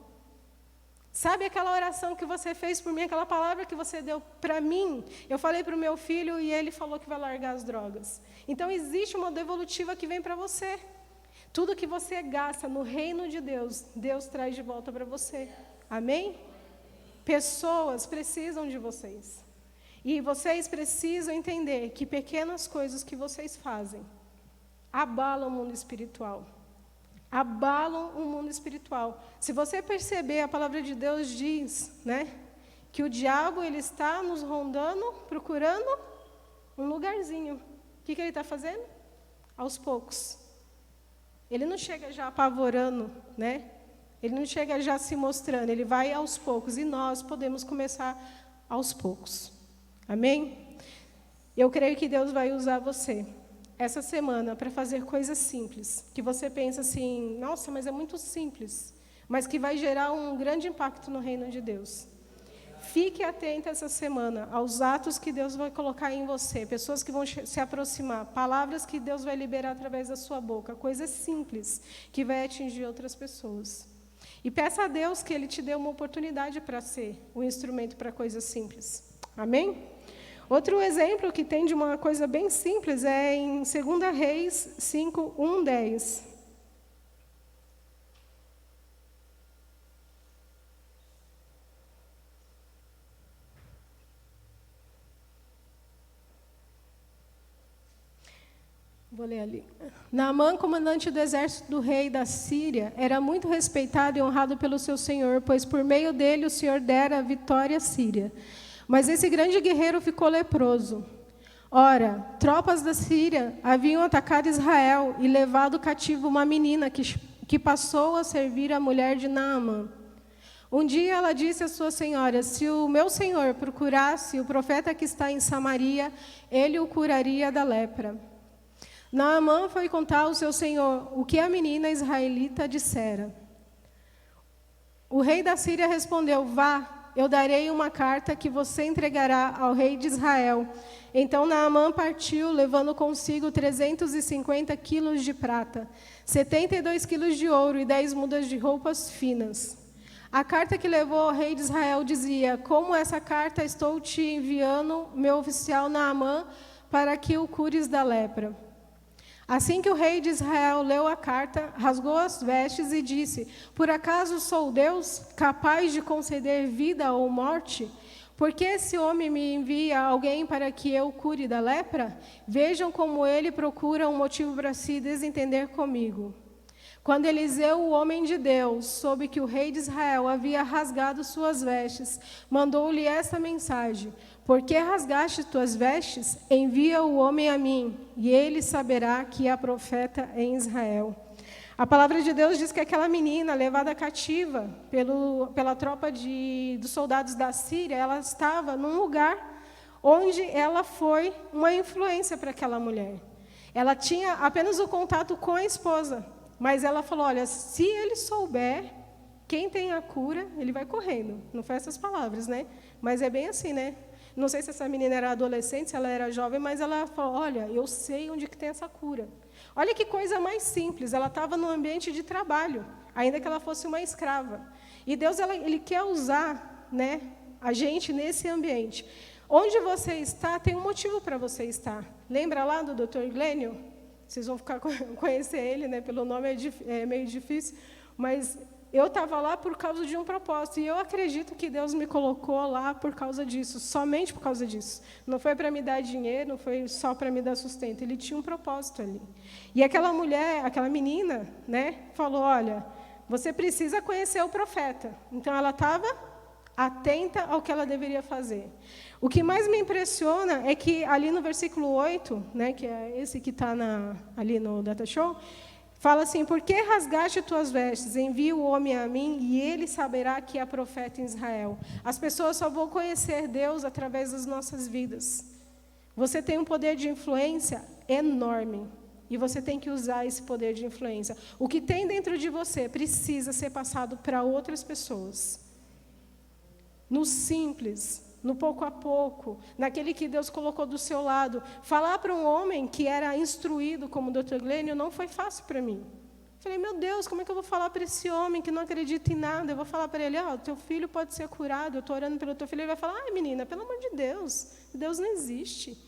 Sabe aquela oração que você fez por mim, aquela palavra que você deu para mim? Eu falei para o meu filho e ele falou que vai largar as drogas. Então, existe uma devolutiva que vem para você. Tudo que você gasta no reino de Deus, Deus traz de volta para você. Amém? Pessoas precisam de vocês. E vocês precisam entender que pequenas coisas que vocês fazem abalam o mundo espiritual. Abalam o mundo espiritual. Se você perceber, a palavra de Deus diz, né, que o diabo ele está nos rondando, procurando um lugarzinho. O que ele está fazendo? Aos poucos. Ele não chega já apavorando, né? Ele não chega já se mostrando, ele vai aos poucos. E nós podemos começar aos poucos. Amém? Eu creio que Deus vai usar você essa semana para fazer coisas simples, que você pensa assim, nossa, mas é muito simples, mas que vai gerar um grande impacto no reino de Deus. Fique atenta essa semana aos atos que Deus vai colocar em você, pessoas que vão se aproximar, palavras que Deus vai liberar através da sua boca, coisas simples que vai atingir outras pessoas. E peça a Deus que Ele te dê uma oportunidade para ser um instrumento para coisas simples. Amém? Outro exemplo que tem de uma coisa bem simples é em 2 Reis 5, 1, 10. Vou ler ali. Naamã, comandante do exército do rei da Síria, era muito respeitado e honrado pelo seu senhor, pois por meio dele o Senhor dera a vitória à Síria. Mas esse grande guerreiro ficou leproso. Ora, tropas da Síria haviam atacado Israel e levado cativo uma menina que passou a servir a mulher de Naamã. Um dia ela disse à sua senhora, se o meu senhor procurasse o profeta que está em Samaria, ele o curaria da lepra. Naamã foi contar ao seu senhor o que a menina israelita dissera. O rei da Síria respondeu, vá, eu darei uma carta que você entregará ao rei de Israel. Então Naamã partiu, levando consigo 350 quilos de prata, 72 quilos de ouro e 10 mudas de roupas finas. A carta que levou ao rei de Israel dizia, como essa carta estou te enviando, meu oficial Naamã, para que o cures da lepra. Assim que o rei de Israel leu a carta, rasgou as vestes e disse, por acaso sou Deus, capaz de conceder vida ou morte? Por que esse homem me envia alguém para que eu cure da lepra? Vejam como ele procura um motivo para se desentender comigo. Quando Eliseu, o homem de Deus, soube que o rei de Israel havia rasgado suas vestes, mandou-lhe esta mensagem, por que rasgaste tuas vestes? Envia o homem a mim, e ele saberá que há profeta em Israel. A palavra de Deus diz que aquela menina, levada cativa pela tropa dos soldados da Síria, ela estava num lugar onde ela foi uma influência para aquela mulher. Ela tinha apenas o contato com a esposa, mas ela falou, olha, se ele souber quem tem a cura, ele vai correndo. Não foi essas palavras, né? Mas é bem assim, né? Não sei se essa menina era adolescente, se ela era jovem, mas ela falou, olha, eu sei onde que tem essa cura. Olha que coisa mais simples, ela estava no ambiente de trabalho, ainda que ela fosse uma escrava. E Deus, ele quer usar, né, a gente nesse ambiente. Onde você está, tem um motivo para você estar. Lembra lá do Dr. Glênio? Vocês vão conhecer ele, né, pelo nome é meio difícil, mas eu estava lá por causa de um propósito, e eu acredito que Deus me colocou lá por causa disso, somente por causa disso. Não foi para me dar dinheiro, não foi só para me dar sustento, ele tinha um propósito ali. E aquela mulher, aquela menina, né, falou, olha, você precisa conhecer o profeta. Então, ela estava atenta ao que ela deveria fazer. O que mais me impressiona é que ali no versículo 8, né, que é esse que está ali no Data Show, fala assim, por que rasgaste tuas vestes? Envia o homem a mim e ele saberá que há profeta em Israel. As pessoas só vão conhecer Deus através das nossas vidas. Você tem um poder de influência enorme e você tem que usar esse poder de influência. O que tem dentro de você precisa ser passado para outras pessoas. No simples, no pouco a pouco, naquele que Deus colocou do seu lado. Falar para um homem que era instruído como o Dr. Glênio não foi fácil para mim. Falei, meu Deus, como é que eu vou falar para esse homem que não acredita em nada? Eu vou falar para ele, teu filho pode ser curado, eu estou orando pelo teu filho. Ele vai falar, ai menina, pelo amor de Deus, Deus não existe.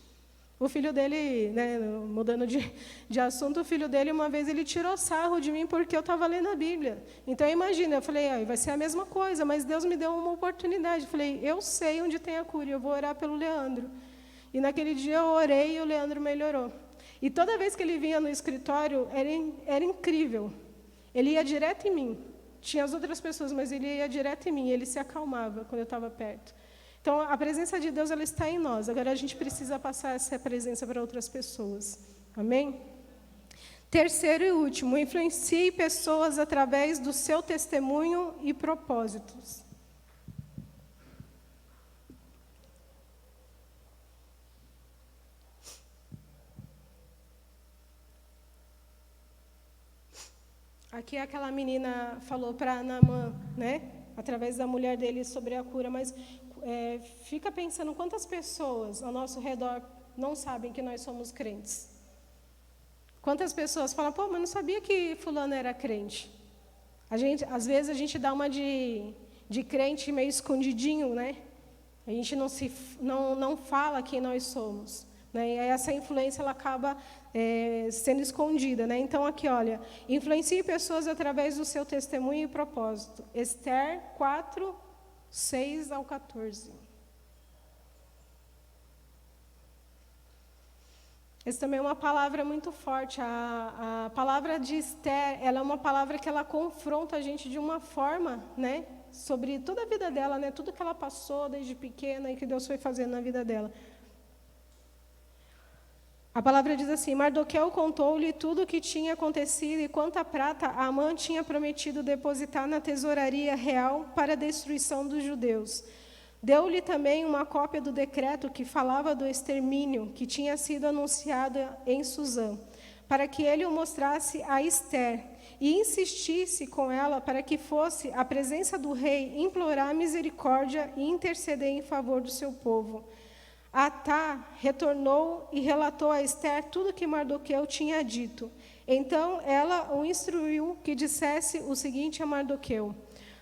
O filho dele, né, mudando de assunto, o filho dele, uma vez, ele tirou sarro de mim porque eu estava lendo a Bíblia. Então, imagina, eu falei, vai ser a mesma coisa, mas Deus me deu uma oportunidade. Eu falei, eu sei onde tem a cura, eu vou orar pelo Leandro. E naquele dia eu orei e o Leandro melhorou. E toda vez que ele vinha no escritório, era incrível. Ele ia direto em mim. Tinha as outras pessoas, mas ele ia direto em mim. Ele se acalmava quando eu estava perto. Então, a presença de Deus, ela está em nós. Agora, a gente precisa passar essa presença para outras pessoas. Amém? Terceiro e último, influencie pessoas através do seu testemunho e propósitos. Aqui aquela menina falou para Naamã, né? Através da mulher dele sobre a cura, mas fica pensando quantas pessoas ao nosso redor não sabem que nós somos crentes. Quantas pessoas falam, pô, mas não sabia que fulano era crente. Às vezes a gente dá uma de crente meio escondidinho, né? A gente não fala quem nós somos. Né? E essa influência ela acaba sendo escondida. Né? Então, aqui, olha, influencie pessoas através do seu testemunho e propósito. Esther 4, 6 ao 14. Essa também é uma palavra muito forte. A palavra de Esther, ela é uma palavra que ela confronta a gente de uma forma, né, sobre toda a vida dela, né, tudo que ela passou desde pequena e que Deus foi fazendo na vida dela. A palavra diz assim: Mardoqueu contou-lhe tudo o que tinha acontecido e quanta prata Amã tinha prometido depositar na tesouraria real para a destruição dos judeus. Deu-lhe também uma cópia do decreto que falava do extermínio que tinha sido anunciado em Susã, para que ele o mostrasse a Esther e insistisse com ela para que fosse à presença do rei implorar misericórdia e interceder em favor do seu povo. Atá retornou e relatou a Esther tudo que Mardoqueu tinha dito. Então ela o instruiu que dissesse o seguinte a Mardoqueu: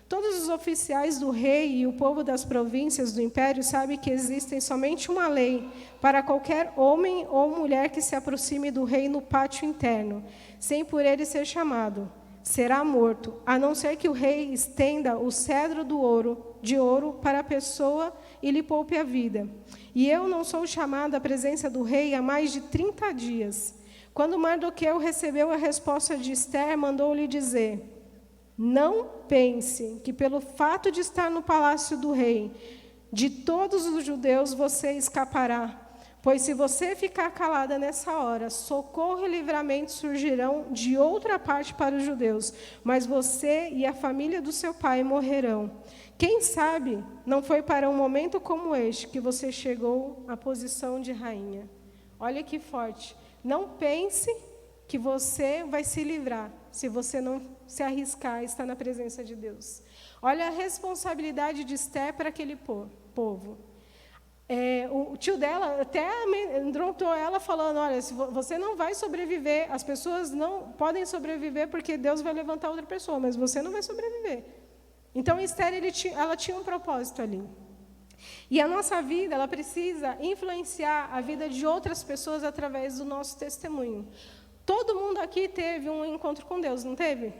todos os oficiais do rei e o povo das províncias do império sabem que existe somente uma lei para qualquer homem ou mulher que se aproxime do rei no pátio interno, sem por ele ser chamado. Será morto, a não ser que o rei estenda o cedro de ouro para a pessoa e lhe poupe a vida. E eu não sou chamado à presença do rei há mais de 30 dias. Quando Mardoqueu recebeu a resposta de Esther, mandou-lhe dizer: não pense que pelo fato de estar no palácio do rei, de todos os judeus você escapará. Pois se você ficar calada nessa hora, socorro e livramento surgirão de outra parte para os judeus, mas você e a família do seu pai morrerão. Quem sabe não foi para um momento como este que você chegou à posição de rainha. Olha que forte. Não pense que você vai se livrar se você não se arriscar a estar na presença de Deus. Olha a responsabilidade de Esther para aquele povo. O tio dela até amedrontou ela falando: olha, você não vai sobreviver, as pessoas não podem sobreviver porque Deus vai levantar outra pessoa, mas você não vai sobreviver. Então Esther, ela tinha um propósito ali. E a nossa vida, ela precisa influenciar a vida de outras pessoas através do nosso testemunho. Todo mundo aqui teve um encontro com Deus, não teve?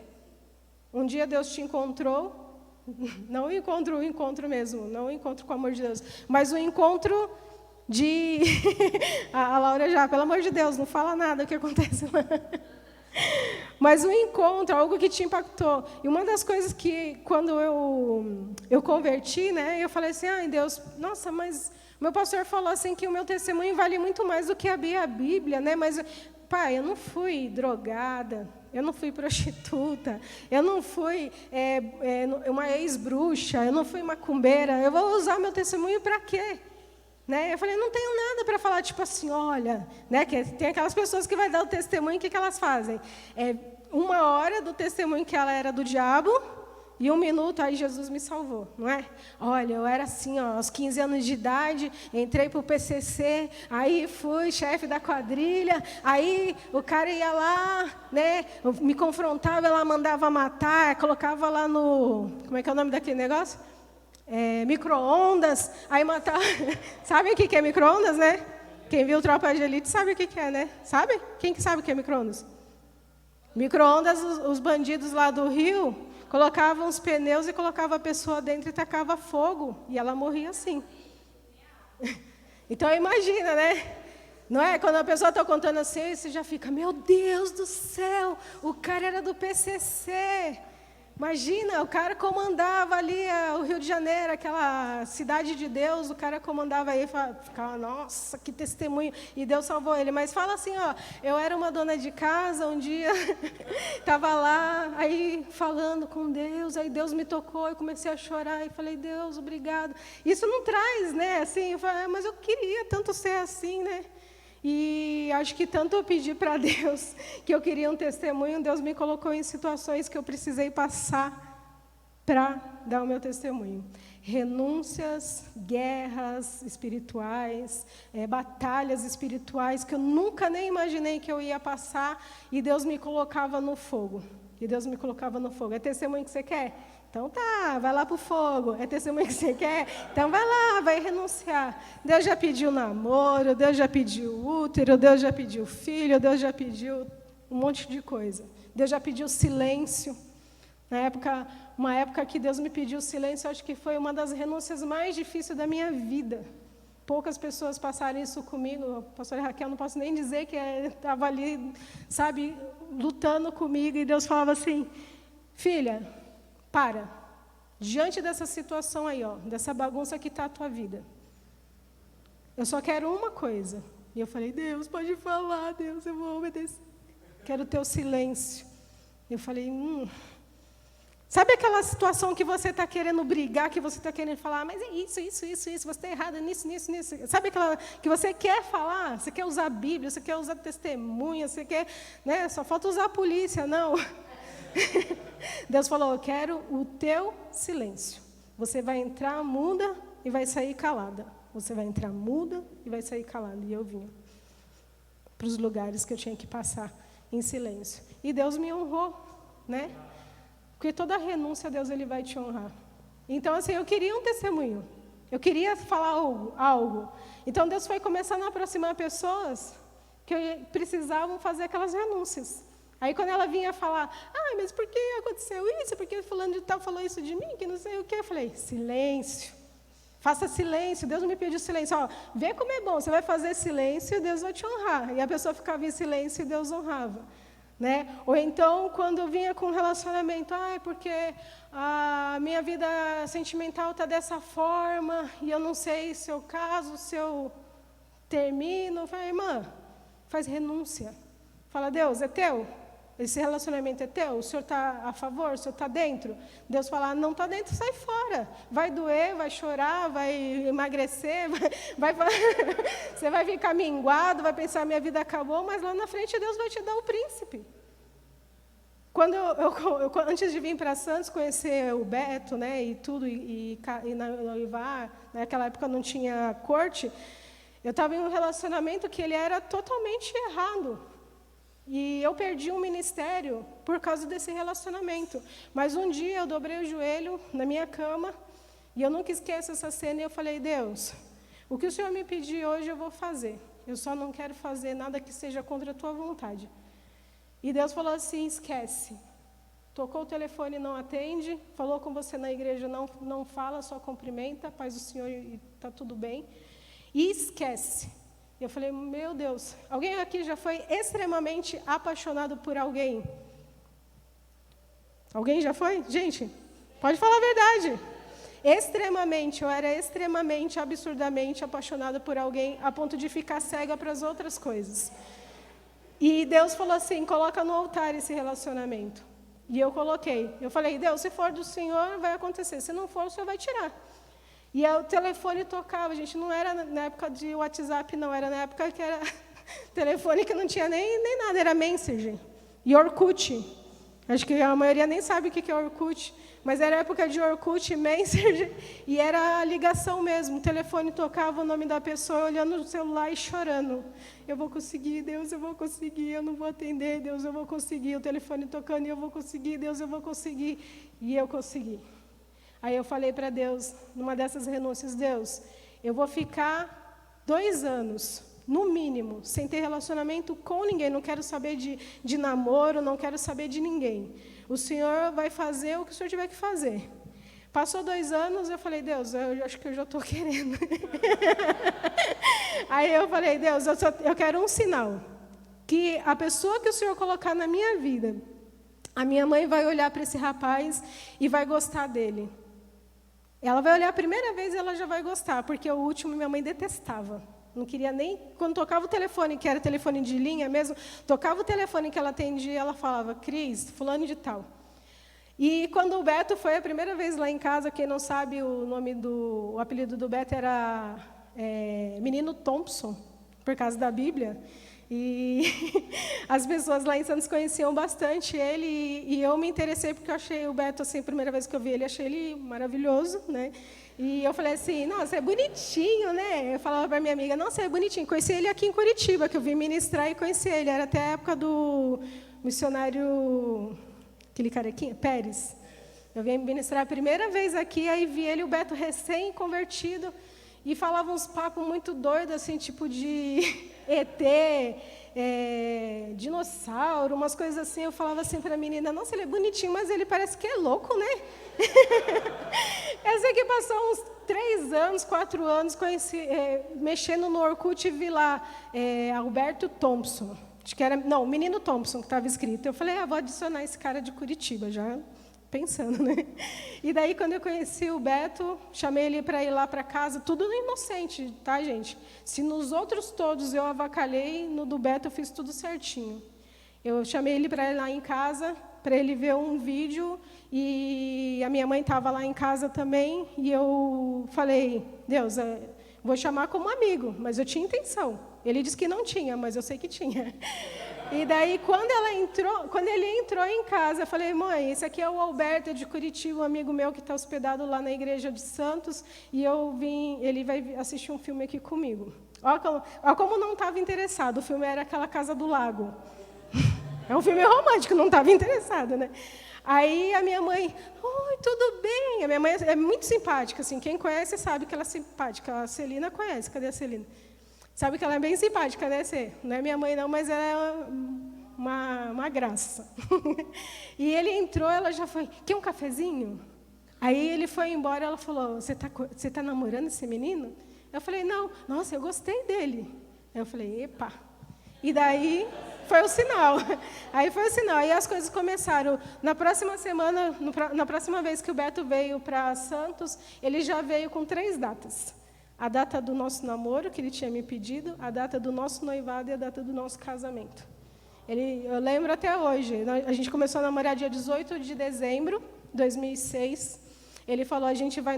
Um dia Deus te encontrou. Não o encontro mesmo, não o encontro com o amor de Deus, mas o encontro de... a Laura já, pelo amor de Deus, não fala nada o que acontece lá. Mas o encontro, algo que te impactou. E uma das coisas que, quando eu converti, né, eu falei assim: ai, Deus, nossa, mas meu pastor falou assim que o meu testemunho vale muito mais do que a Bíblia, né? Mas, pai, eu não fui drogada, eu não fui prostituta, eu não fui uma ex-bruxa, eu não fui macumbeira, eu vou usar meu testemunho para quê? Né? Eu falei, não tenho nada para falar, tipo assim, olha, né? Que tem aquelas pessoas que vai dar o testemunho, o que elas fazem? 1 hora do testemunho que ela era do diabo, e 1 minuto, aí Jesus me salvou, não é? Olha, eu era assim, ó, aos 15 anos de idade, entrei para o PCC, aí fui chefe da quadrilha, aí o cara ia lá, né, me confrontava, ela mandava matar, colocava lá no... Como é que é o nome daquele negócio? Micro-ondas, aí matava... Sabe o que é micro-ondas, né? Quem viu Tropa de Elite sabe o que é, né? Sabe? Quem que sabe o que é micro-ondas? Micro-ondas, os bandidos lá do Rio... colocavam os pneus e colocava a pessoa dentro e tacava fogo. E ela morria assim. Então, imagina, né? Não é? Quando a pessoa está contando assim, você já fica, meu Deus do céu, o cara era do PCC. Imagina, o cara comandava ali o Rio de Janeiro, aquela cidade de Deus, o cara comandava aí, ficava, nossa, que testemunho, e Deus salvou ele. Mas fala assim, ó, eu era uma dona de casa, um dia, estava lá, aí falando com Deus, aí Deus me tocou, eu comecei a chorar, e falei, Deus, obrigado. Isso não traz, né, assim, eu falei, mas eu queria tanto ser assim, né? E acho que tanto eu pedi para Deus que eu queria um testemunho, Deus me colocou em situações que eu precisei passar para dar o meu testemunho. Renúncias, guerras espirituais, batalhas espirituais que eu nunca nem imaginei que eu ia passar, e Deus me colocava no fogo. E Deus me colocava no fogo. É testemunho que você quer? Então tá, vai lá para o fogo. É testemunho que você quer? Então vai lá, vai renunciar. Deus já pediu namoro, Deus já pediu útero, Deus já pediu filho, Deus já pediu um monte de coisa. Deus já pediu silêncio. Uma época que Deus me pediu silêncio, acho que foi uma das renúncias mais difíceis da minha vida. Poucas pessoas passaram isso comigo. A pastora Raquel, não posso nem dizer que estava ali, sabe, lutando comigo. E Deus falava assim, filha, para. Diante dessa situação aí, ó, dessa bagunça que está a tua vida, eu só quero uma coisa. E eu falei, Deus, pode falar, Deus, eu vou obedecer. Quero o teu silêncio. Eu falei, Sabe aquela situação que você está querendo brigar, que você está querendo falar, mas é isso, você está errada nisso. Sabe aquela que você quer falar? Você quer usar a Bíblia, você quer usar testemunha, você quer, né? Só falta usar a polícia, não. Deus falou, eu quero o teu silêncio. Você vai entrar muda e vai sair calada. Você vai entrar muda e vai sair calada. E eu vinha para os lugares que eu tinha que passar em silêncio. E Deus me honrou, né? Porque toda renúncia, Deus, Ele vai te honrar. Então, assim, eu queria um testemunho. Eu queria falar algo. Então, Deus foi começando a aproximar pessoas que precisavam fazer aquelas renúncias. Aí, quando ela vinha falar, mas por que aconteceu isso? Por que fulano de tal falou isso de mim? Que não sei o quê. Eu falei, silêncio. Faça silêncio. Deus me pediu silêncio. Ó, vê como é bom. Você vai fazer silêncio e Deus vai te honrar. E a pessoa ficava em silêncio e Deus honrava. Né? Ou então, quando eu vinha com um relacionamento, porque a minha vida sentimental está dessa forma, e eu não sei se eu caso, se eu termino. Eu falei, irmã, faz renúncia. Fala, Deus, é teu? Esse relacionamento é teu? O Senhor está a favor? O Senhor está dentro? Deus fala, não está dentro, sai fora. Vai doer, vai chorar, vai emagrecer, você vai ficar minguado, vai pensar, minha vida acabou, mas lá na frente Deus vai te dar o príncipe. Quando antes de vir para Santos, conhecer o Beto, né, e tudo, e noivar, naquela época não tinha corte, eu estava em um relacionamento que ele era totalmente errado. E eu perdi um ministério por causa desse relacionamento. Mas um dia eu dobrei o joelho na minha cama, e eu nunca esqueço essa cena, e eu falei, Deus, o que o Senhor me pedir hoje eu vou fazer. Eu só não quero fazer nada que seja contra a tua vontade. E Deus falou assim, esquece. Tocou o telefone, não atende, falou com você na igreja, não fala, só cumprimenta, paz do Senhor e está tudo bem. E esquece. E eu falei, meu Deus, alguém aqui já foi extremamente apaixonado por alguém? Alguém já foi? Gente, pode falar a verdade. Eu era extremamente, absurdamente apaixonada por alguém, a ponto de ficar cega para as outras coisas. E Deus falou assim, coloca no altar esse relacionamento. E eu coloquei. Eu falei, Deus, se for do Senhor, vai acontecer. Se não for, o Senhor vai tirar. E o telefone tocava, gente, não era na época de WhatsApp, não, era na época que era telefone que não tinha nem nada, era Messenger. E Orkut. Acho que a maioria nem sabe o que é Orkut, mas era a época de Orkut, Messenger, e era a ligação mesmo. O telefone tocava o nome da pessoa, olhando no celular e chorando. Eu vou conseguir, Deus, eu vou conseguir, eu não vou atender, Deus, eu vou conseguir. O telefone tocando e eu vou conseguir, Deus, eu vou conseguir. E eu consegui. Aí eu falei para Deus, numa dessas renúncias, Deus, eu vou ficar 2 anos, no mínimo, sem ter relacionamento com ninguém. Não quero saber de namoro, não quero saber de ninguém. O Senhor vai fazer o que o Senhor tiver que fazer. Passou 2 anos, eu falei, Deus, eu acho que eu já estou querendo. Aí eu falei, Deus, eu quero um sinal. Que a pessoa que o Senhor colocar na minha vida, a minha mãe vai olhar para esse rapaz e vai gostar dele. Ela vai olhar a primeira vez e ela já vai gostar, porque o último minha mãe detestava. Não queria nem... Quando tocava o telefone, que era telefone de linha mesmo, tocava o telefone que ela atendia, ela falava, Cris, fulano de tal. E quando o Beto foi a primeira vez lá em casa, quem não sabe, o apelido do Beto era Menino Thompson, por causa da Bíblia. E as pessoas lá em Santos conheciam bastante ele, e eu me interessei porque eu achei o Beto, assim, a primeira vez que eu vi ele, achei ele maravilhoso, né? E eu falei assim, nossa, é bonitinho, né? Eu falava para minha amiga, nossa, é bonitinho. Conheci ele aqui em Curitiba, que eu vim ministrar e conheci ele. Era até a época do missionário, aquele carequinha, Pérez. Eu vim ministrar a primeira vez aqui, aí vi ele, o Beto recém-convertido, e falava uns papos muito doidos, assim, tipo de ET, dinossauro, umas coisas assim. Eu falava assim para a menina, nossa, ele é bonitinho, mas ele parece que é louco, né? Eu sei que passou uns 3 anos, 4 anos, conheci, mexendo no Orkut e vi lá, Alberto Thompson. Acho que era, não, Menino Thompson, que estava escrito. Eu falei, vou adicionar esse cara de Curitiba, já pensando, né? E daí, quando eu conheci o Beto, chamei ele para ir lá para casa, tudo inocente, tá, gente? Se nos outros todos eu avacalhei, no do Beto eu fiz tudo certinho. Eu chamei ele para ir lá em casa, para ele ver um vídeo, e a minha mãe estava lá em casa também, e eu falei, Deus, vou chamar como amigo, mas eu tinha intenção. Ele disse que não tinha, mas eu sei que tinha. E daí, quando ele entrou em casa, eu falei, mãe, esse aqui é o Alberto de Curitiba, um amigo meu que está hospedado lá na igreja de Santos, e ele vai assistir um filme aqui comigo. Olha como não estava interessado, o filme era Aquela Casa do Lago. É um filme romântico, não estava interessado, né? Aí a minha mãe, oi, tudo bem? A minha mãe é muito simpática, assim, quem conhece sabe que ela é simpática. A Celina conhece, cadê a Celina? Sabe que ela é bem simpática, né, Cê? Não é minha mãe, não, mas ela é uma graça. E ele entrou, ela já foi, quer um cafezinho? Aí ele foi embora, ela falou, você tá namorando esse menino? Eu falei, não. Nossa, eu gostei dele. Eu falei, epa. E daí foi o sinal. Aí foi o sinal. Aí as coisas começaram. Na próxima semana, na próxima vez que o Beto veio para Santos, ele já veio com 3 datas. A data do nosso namoro, que ele tinha me pedido, a data do nosso noivado e a data do nosso casamento. Eu lembro até hoje. A gente começou a namorar dia 18 de dezembro de 2006. Ele falou, a gente vai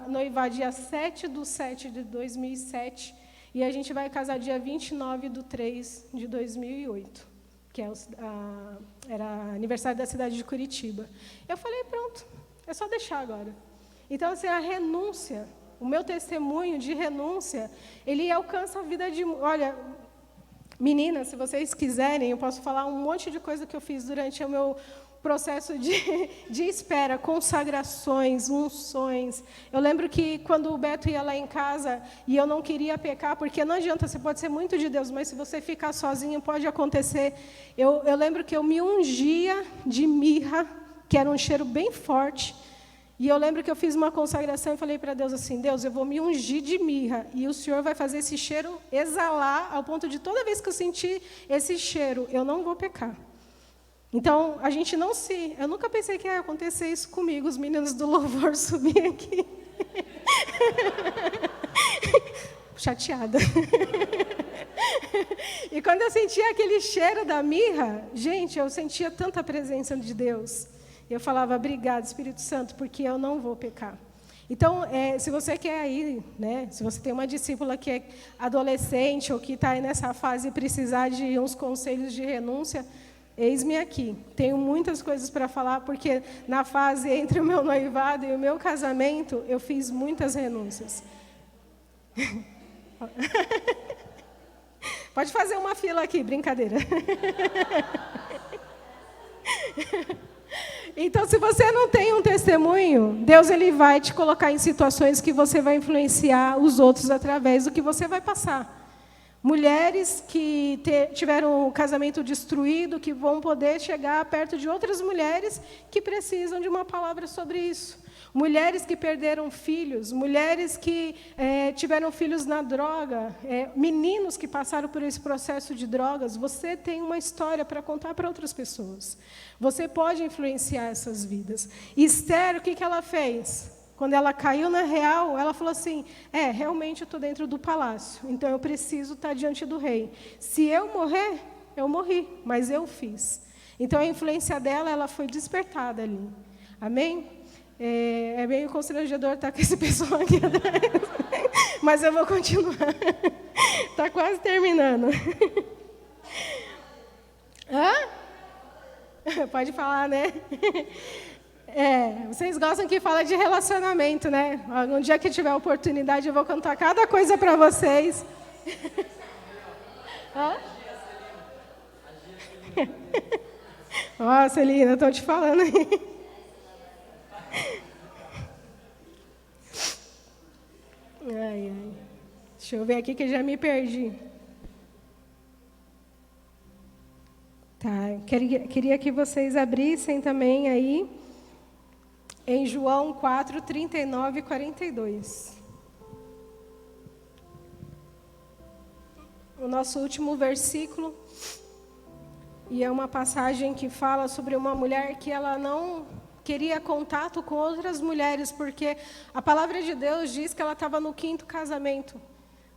noivar dia 7/7 de 2007 e a gente vai casar dia 29/3 de 2008, que era aniversário da cidade de Curitiba. Eu falei, pronto, é só deixar agora. Então, assim, a renúncia, o meu testemunho de renúncia, ele alcança a vida de... Olha, meninas, se vocês quiserem, eu posso falar um monte de coisa que eu fiz durante o meu processo de espera, consagrações, unções. Eu lembro que quando o Beto ia lá em casa e eu não queria pecar, porque não adianta, você pode ser muito de Deus, mas se você ficar sozinho, pode acontecer. Eu lembro que eu me ungia de mirra, que era um cheiro bem forte, e eu lembro que eu fiz uma consagração e falei para Deus assim, Deus, eu vou me ungir de mirra, e o Senhor vai fazer esse cheiro exalar, ao ponto de toda vez que eu sentir esse cheiro, eu não vou pecar. Então, a gente não se... Eu nunca pensei que ia acontecer isso comigo, os meninos do louvor subirem aqui. Chateada. E quando eu sentia aquele cheiro da mirra, gente, eu sentia tanta presença de Deus. Eu falava, obrigado, Espírito Santo, porque eu não vou pecar. Então, se você quer ir, né, se você tem uma discípula que é adolescente ou que está aí nessa fase e precisar de uns conselhos de renúncia, eis-me aqui. Tenho muitas coisas para falar, porque na fase entre o meu noivado e o meu casamento, eu fiz muitas renúncias. Pode fazer uma fila aqui, brincadeira. Então, se você não tem um testemunho, Deus ele vai te colocar em situações que você vai influenciar os outros através do que você vai passar. mulheres que tiveram o casamento destruído, que vão poder chegar perto de outras mulheres que precisam de uma palavra sobre isso. Mulheres que perderam filhos, mulheres que tiveram filhos na droga, meninos que passaram por esse processo de drogas. Você tem uma história para contar para outras pessoas. Você pode influenciar essas vidas. E Esther, o que ela fez? Quando ela caiu na real, ela falou assim, realmente eu estou dentro do palácio, então eu preciso estar diante do rei. Se eu morrer, eu morri, mas eu fiz. Então a influência dela, ela foi despertada ali. Amém? É meio constrangedor estar com esse pessoal aqui atrás, mas eu vou continuar. Está quase terminando. Hã? Pode falar, né? Vocês gostam que fala de relacionamento, né? Um dia que tiver oportunidade, eu vou contar cada coisa para vocês. Ó, Celina, estou te falando aí. Ai. Deixa eu ver aqui que eu já me perdi. Tá, queria que vocês abrissem também aí em João 4, 39 e 42. O nosso último versículo. E é uma passagem que fala sobre uma mulher que ela não queria contato com outras mulheres, porque a palavra de Deus diz que ela estava no 5º casamento.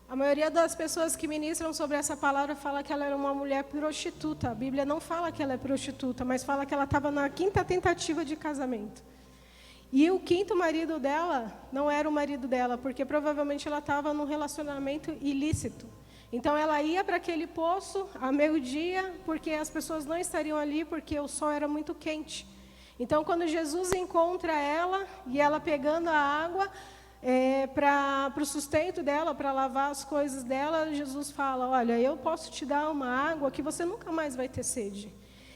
A maioria das pessoas que ministram sobre essa palavra fala que ela era uma mulher prostituta. A Bíblia não fala que ela é prostituta, mas fala que ela estava na 5ª tentativa de casamento. E o 5º marido dela não era o marido dela, porque provavelmente ela estava num relacionamento ilícito. Então ela ia para aquele poço a meio-dia, porque as pessoas não estariam ali, porque o sol era muito quente. Então, quando Jesus encontra ela, e ela pegando a água para o sustento dela, para lavar as coisas dela, Jesus fala, olha, eu posso te dar uma água que você nunca mais vai ter sede.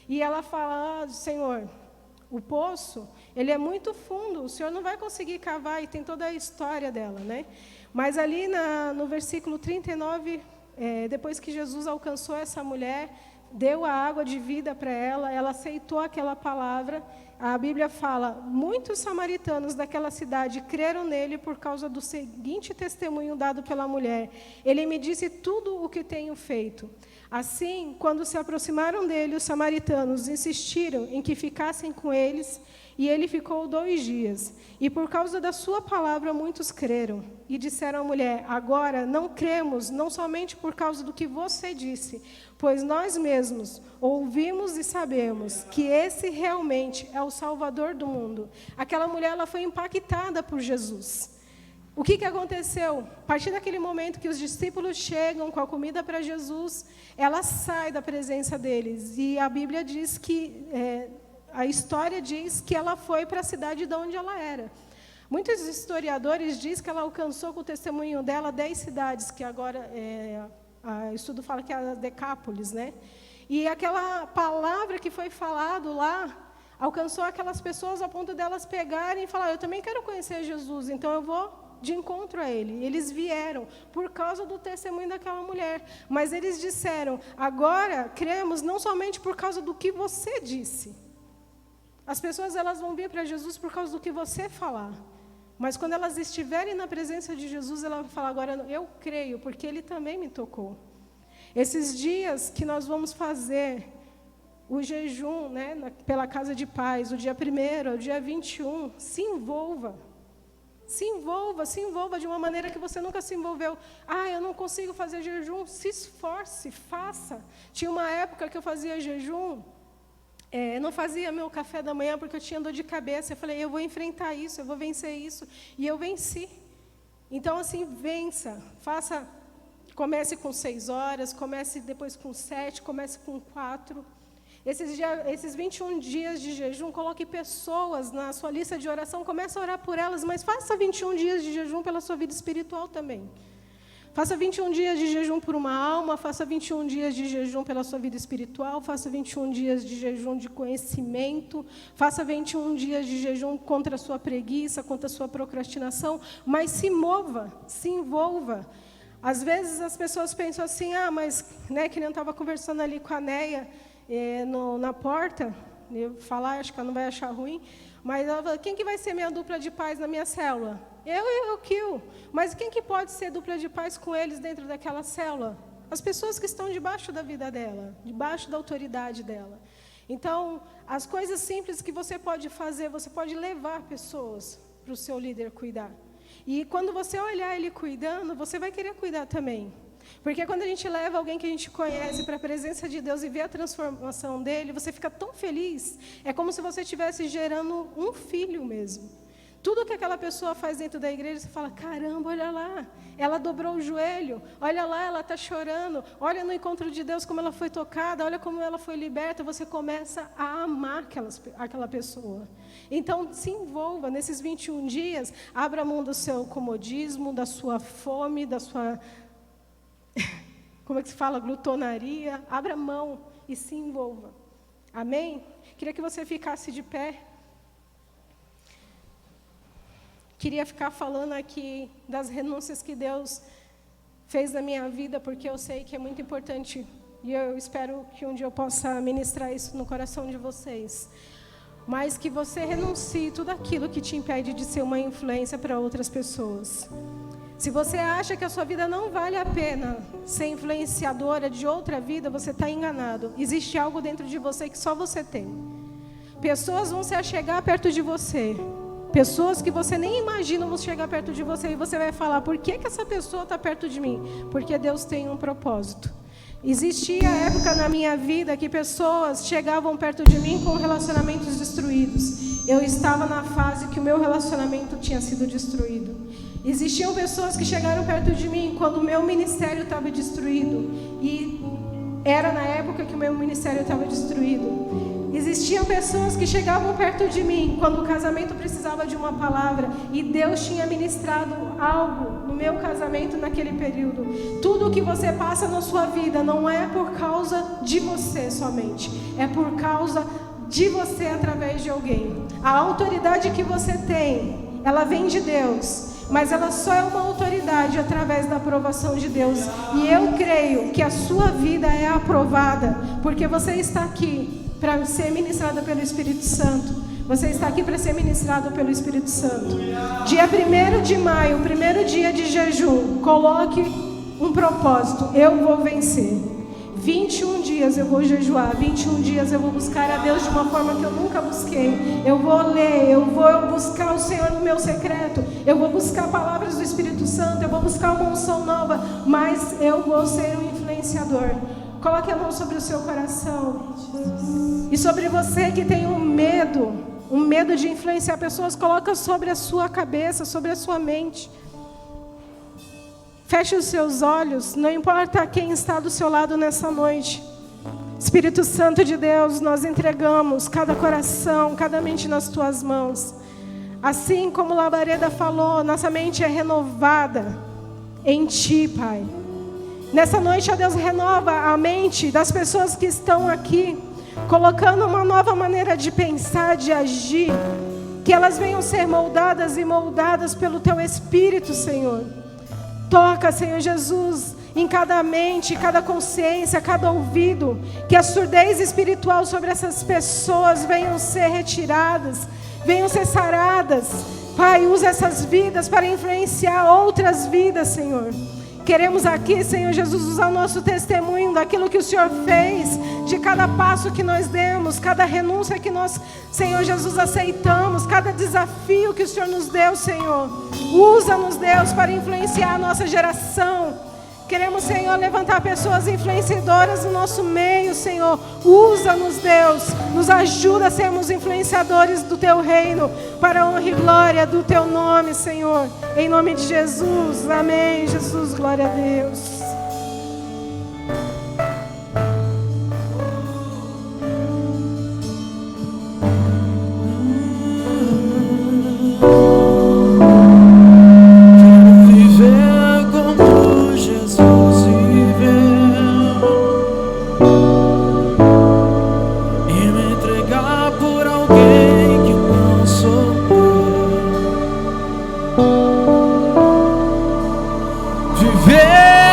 E ela fala, Senhor, o poço, ele é muito fundo, o Senhor não vai conseguir cavar, e tem toda a história dela, né? Mas ali no versículo 39, depois que Jesus alcançou essa mulher, deu a água de vida para ela, ela aceitou aquela palavra. A Bíblia fala, muitos samaritanos daquela cidade creram nele por causa do seguinte testemunho dado pela mulher. Ele me disse tudo o que tenho feito. Assim, quando se aproximaram dele, os samaritanos insistiram em que ficassem com eles, e ele ficou 2 dias. E por causa da sua palavra, muitos creram. E disseram à mulher, agora não cremos, não somente por causa do que você disse, pois nós mesmos ouvimos e sabemos que esse realmente é o Salvador do mundo. Aquela mulher, ela foi impactada por Jesus. O que aconteceu? A partir daquele momento que os discípulos chegam com a comida para Jesus, ela sai da presença deles. E a Bíblia diz que, a história diz que ela foi para a cidade de onde ela era. Muitos historiadores dizem que ela alcançou com o testemunho dela 10 cidades, que agora o estudo fala que é a Decápolis, né? E aquela palavra que foi falado lá, alcançou aquelas pessoas a ponto delas pegarem e falar, eu também quero conhecer Jesus, então eu vou de encontro a ele. Eles vieram por causa do testemunho daquela mulher, mas eles disseram, agora cremos não somente por causa do que você disse. As pessoas, elas vão vir para Jesus por causa do que você falar, mas quando elas estiverem na presença de Jesus, ela vai falar, agora eu creio, porque ele também me tocou. Esses dias que nós vamos fazer o jejum, né, pela Casa de Paz, o dia 1º, o dia 21, se envolva. Se envolva de uma maneira que você nunca se envolveu. Eu não consigo fazer jejum. Se esforce, faça. Tinha uma época que eu fazia jejum, não fazia meu café da manhã porque eu tinha dor de cabeça. Eu falei, eu vou enfrentar isso, eu vou vencer isso. E eu venci. Então, assim, vença. Faça, comece com 6 horas, comece depois com 7, comece com 4. Esses 21 dias de jejum, coloque pessoas na sua lista de oração, comece a orar por elas, mas faça 21 dias de jejum pela sua vida espiritual também. Faça 21 dias de jejum por uma alma, faça 21 dias de jejum pela sua vida espiritual, faça 21 dias de jejum de conhecimento, faça 21 dias de jejum contra a sua preguiça, contra a sua procrastinação, mas se mova, se envolva. Às vezes as pessoas pensam assim, mas, né, que nem eu estava conversando ali com a Neia, na porta, eu falar, acho que ela não vai achar ruim, mas ela falou, quem que vai ser minha dupla de paz na minha célula? Eu e o Kio. Mas quem que pode ser dupla de paz com eles dentro daquela célula? As pessoas que estão debaixo da vida dela, debaixo da autoridade dela. Então, as coisas simples que você pode fazer, você pode levar pessoas para o seu líder cuidar. E quando você olhar ele cuidando, você vai querer cuidar também. Porque quando a gente leva alguém que a gente conhece para a presença de Deus e vê a transformação dele, você fica tão feliz. É como se você estivesse gerando um filho mesmo. Tudo que aquela pessoa faz dentro da igreja, você fala, caramba, olha lá, ela dobrou o joelho, olha lá, ela está chorando, olha no encontro de Deus como ela foi tocada, olha como ela foi liberta, você começa a amar aquela pessoa. Então, se envolva nesses 21 dias, abra mão do seu comodismo, da sua fome, da sua, como é que se fala, glutonaria, abra mão e se envolva. Amém? Queria que você ficasse de pé. Queria ficar falando aqui das renúncias que Deus fez na minha vida, porque eu sei que é muito importante, e eu espero que um dia eu possa ministrar isso no coração de vocês. Mas que você renuncie tudo aquilo que te impede de ser uma influência para outras pessoas. Se você acha que a sua vida não vale a pena ser influenciadora de outra vida, você está enganado. Existe algo dentro de você que só você tem. Pessoas vão se achegar perto de você. Pessoas que você nem imagina vão chegar perto de você e você vai falar, por que essa pessoa está perto de mim? Porque Deus tem um propósito. Existia época na minha vida que pessoas chegavam perto de mim com relacionamentos destruídos. Eu estava na fase que o meu relacionamento tinha sido destruído. Existiam pessoas que chegaram perto de mim quando o meu ministério estava destruído. E era na época que o meu ministério estava destruído. Existiam pessoas que chegavam perto de mim quando o casamento precisava de uma palavra e Deus tinha ministrado algo no meu casamento naquele período. Tudo o que você passa na sua vida não é por causa de você somente, é por causa de você através de alguém. A autoridade que você tem, ela vem de Deus, mas ela só é uma autoridade através da aprovação de Deus. E eu creio que a sua vida é aprovada, porque você está aqui para ser ministrada pelo Espírito Santo. Você está aqui para ser ministrado pelo Espírito Santo. Dia 1º de maio, primeiro dia de jejum, coloque um propósito, eu vou vencer. 21 dias eu vou jejuar, 21 dias eu vou buscar a Deus de uma forma que eu nunca busquei. Eu vou ler, eu vou buscar o Senhor no meu secreto, eu vou buscar palavras do Espírito Santo, eu vou buscar uma unção nova, mas eu vou ser um influenciador. Coloque a mão sobre o seu coração. E sobre você que tem um medo de influenciar pessoas, coloca sobre a sua cabeça, sobre a sua mente. Feche os seus olhos, não importa quem está do seu lado nessa noite. Espírito Santo de Deus, nós entregamos cada coração, cada mente nas tuas mãos. Assim como Labareda falou, nossa mente é renovada em ti, Pai. Nessa noite, ó Deus, renova a mente das pessoas que estão aqui, colocando uma nova maneira de pensar, de agir, que elas venham ser moldadas e moldadas pelo Teu Espírito, Senhor. Toca, Senhor Jesus, em cada mente, cada consciência, cada ouvido, que a surdez espiritual sobre essas pessoas venham ser retiradas, venham ser saradas. Pai, usa essas vidas para influenciar outras vidas, Senhor. Queremos aqui, Senhor Jesus, usar o nosso testemunho daquilo que o Senhor fez, de cada passo que nós demos, cada renúncia que nós, Senhor Jesus, aceitamos, cada desafio que o Senhor nos deu, Senhor. Usa-nos, Deus, para influenciar a nossa geração. Queremos, Senhor, levantar pessoas influenciadoras no nosso meio, Senhor. Usa-nos, Deus. Nos ajuda a sermos influenciadores do Teu reino, para a honra e glória do Teu nome, Senhor. Em nome de Jesus. Amém, Jesus. Glória a Deus. Viver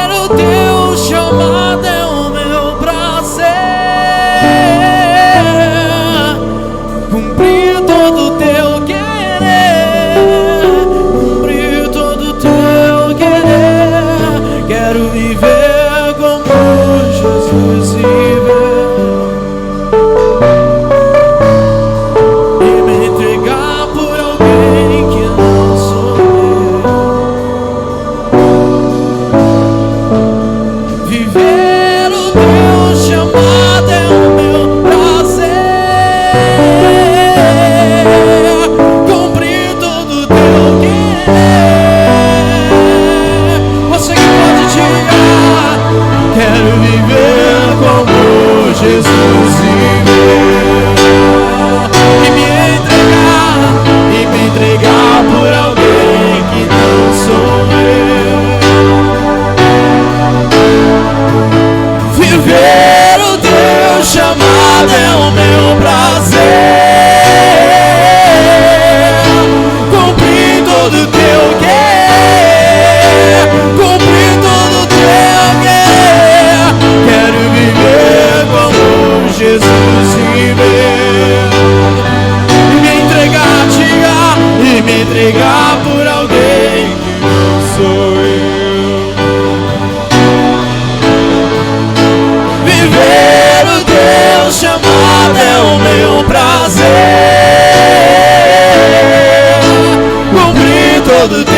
todo o teu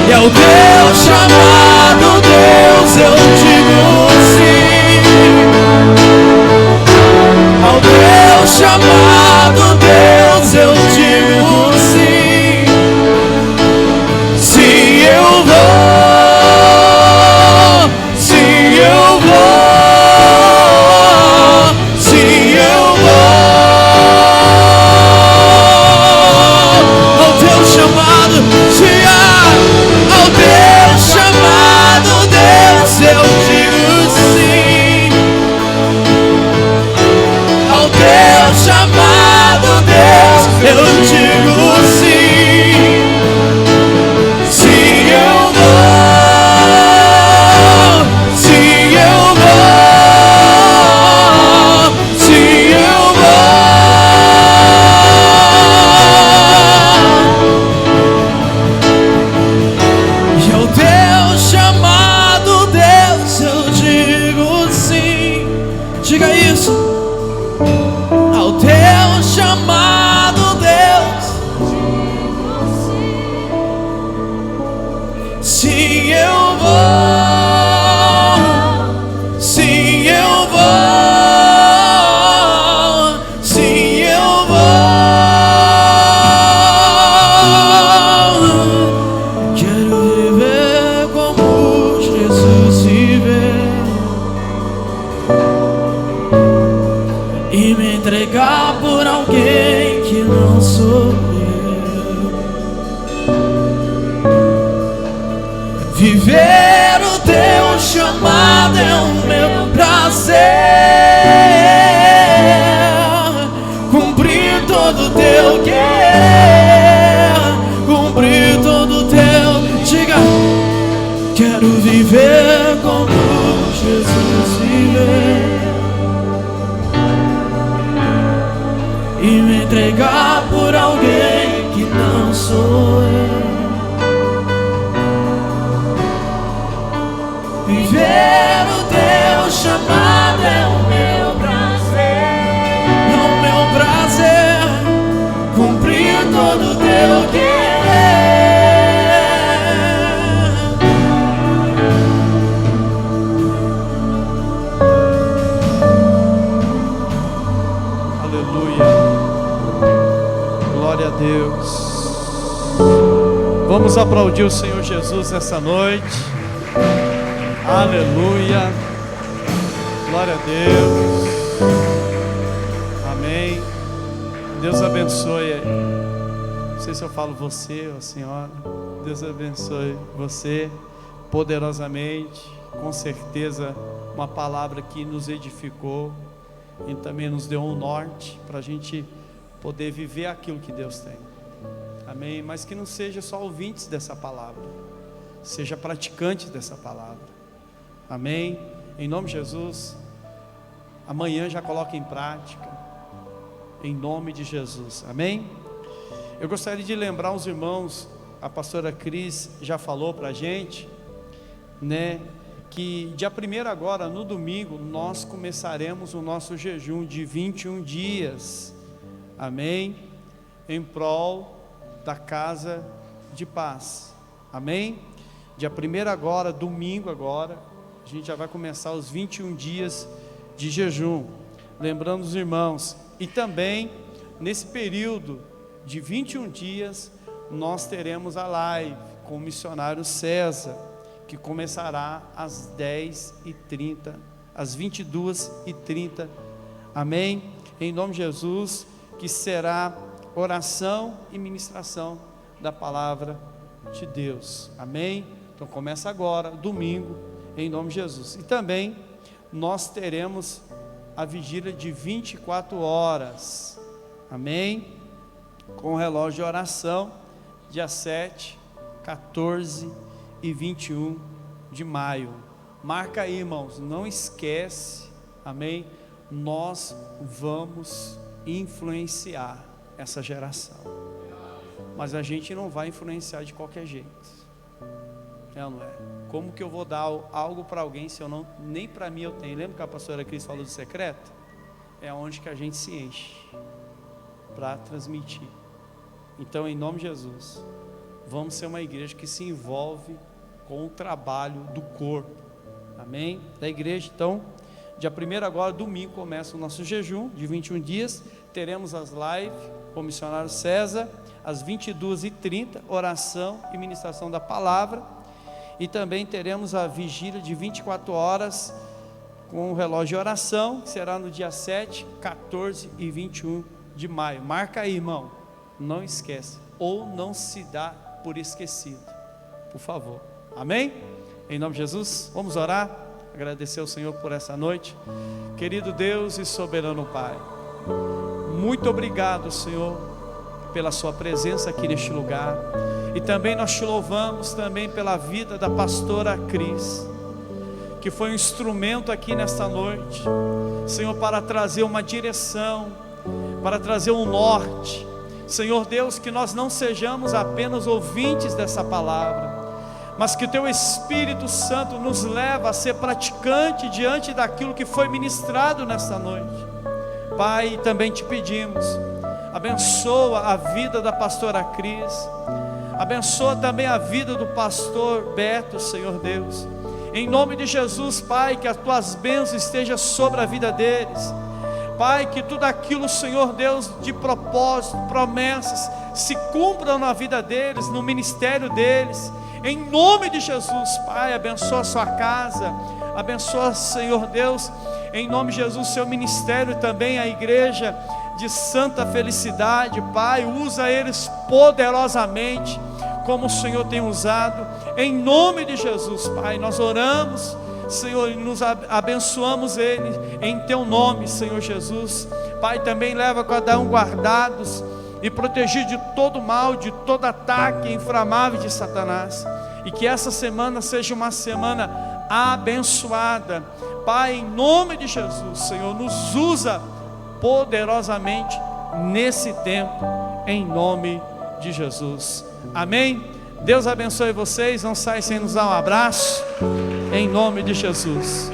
e ao teu chamado, Deus, eu digo sim. Ao teu chamado, Deus, eu digo sim. Sim, eu vou. Sim, eu vou. Sim, eu vou. Ao teu chamado, sim, ao teu chamado, Deus, eu digo sim. Ao teu chamado, Deus, eu digo sim. Sim, eu vou. Sim, eu vou. Sim, eu vou. E ao teu chamado, Deus, eu digo sim. Diga isso. Ao teu chamado, Deus, sim, eu vou. Sim, eu vou. Sim, eu vou. Quero viver como Jesus viveu e me entregar por alguém que não sou eu. Viver o teu chamado é o meu prazer. Cumprir todo o teu querer. Cumprir todo o teu. Diga, quero viver como Jesus viveu e me entregar por alguém que não sou eu. Viver o teu chamado é o meu prazer. É o meu prazer. Cumprir todo o teu querer. Aleluia. Glória a Deus. Vamos aplaudir o Senhor Jesus essa noite. Aleluia. Glória a Deus. Amém. Deus abençoe. Não sei se eu falo você ou a senhora. Deus abençoe você poderosamente. Com certeza uma palavra que nos edificou e também nos deu um norte para a gente poder viver aquilo que Deus tem. Amém. Mas que não seja só ouvintes dessa palavra, seja praticantes dessa palavra. Amém. Em nome de Jesus. Amanhã já coloque em prática. Em nome de Jesus. Amém. Eu gostaria de lembrar os irmãos, a pastora Cris já falou para a gente, né, que dia 1º agora, no domingo, nós começaremos o nosso jejum de 21 dias. Amém. Em prol da casa de paz. Amém. Dia 1º agora, domingo agora, a gente já vai começar os 21 dias de jejum. Lembrando os irmãos, e também nesse período de 21 dias, nós teremos a live com o missionário César, que começará às 10h30, às 22h30. Amém? Em nome de Jesus, que será oração e ministração da palavra de Deus. Amém? Então começa agora, domingo, em nome de Jesus. E também nós teremos a vigília de 24 horas. Amém? Com o relógio de oração, dia 7, 14 e 21 de maio. Marca aí, irmãos, não esquece. Amém? Nós vamos influenciar essa geração, mas a gente não vai influenciar de qualquer jeito. É ou não é? Como que eu vou dar algo para alguém se eu não, nem para mim eu tenho? Lembra que a pastora Cris falou do secreto? é onde que a gente se enche para transmitir. Então, em nome de Jesus, vamos ser uma igreja que se envolve com o trabalho do corpo, amém? Da igreja. Então, dia 1º agora, domingo, começa o nosso jejum de 21 dias, teremos as lives com o missionário César, às 22h30, oração e ministração da palavra, e também teremos a vigília de 24 horas, com o relógio de oração, que será no dia 7, 14 e 21 de maio, marca aí, irmão, não esquece, ou não se dá por esquecido, por favor, amém? Em nome de Jesus, vamos orar, agradecer ao Senhor por essa noite. Querido Deus e soberano Pai, muito obrigado, Senhor, pela sua presença aqui neste lugar, e também nós te louvamos também pela vida da pastora Cris, que foi um instrumento aqui nesta noite, Senhor, para trazer uma direção, para trazer um norte, Senhor Deus, que nós não sejamos apenas ouvintes dessa palavra, mas que o Teu Espírito Santo nos leva a ser praticante diante daquilo que foi ministrado nesta noite. Pai, também te pedimos, abençoa a vida da pastora Cris, abençoa também a vida do pastor Beto, Senhor Deus, em nome de Jesus, Pai, que as Tuas bênçãos estejam sobre a vida deles, Pai, que tudo aquilo, Senhor Deus, de propósito, promessas, se cumpram na vida deles, no ministério deles, em nome de Jesus, Pai, abençoa a sua casa, abençoa, Senhor Deus, em nome de Jesus, seu ministério também, a igreja de Santa Felicidade, Pai, usa eles poderosamente, como o Senhor tem usado, em nome de Jesus, Pai, nós oramos, Senhor, e nos abençoamos eles, em Teu nome, Senhor Jesus. Pai, também leva cada um guardados e protegido de todo mal, de todo ataque inflamável de Satanás, e que essa semana seja uma semana abençoada, Pai, em nome de Jesus, Senhor, nos usa poderosamente nesse tempo, em nome de Jesus, amém? Deus abençoe vocês, não saia sem nos dar um abraço, em nome de Jesus.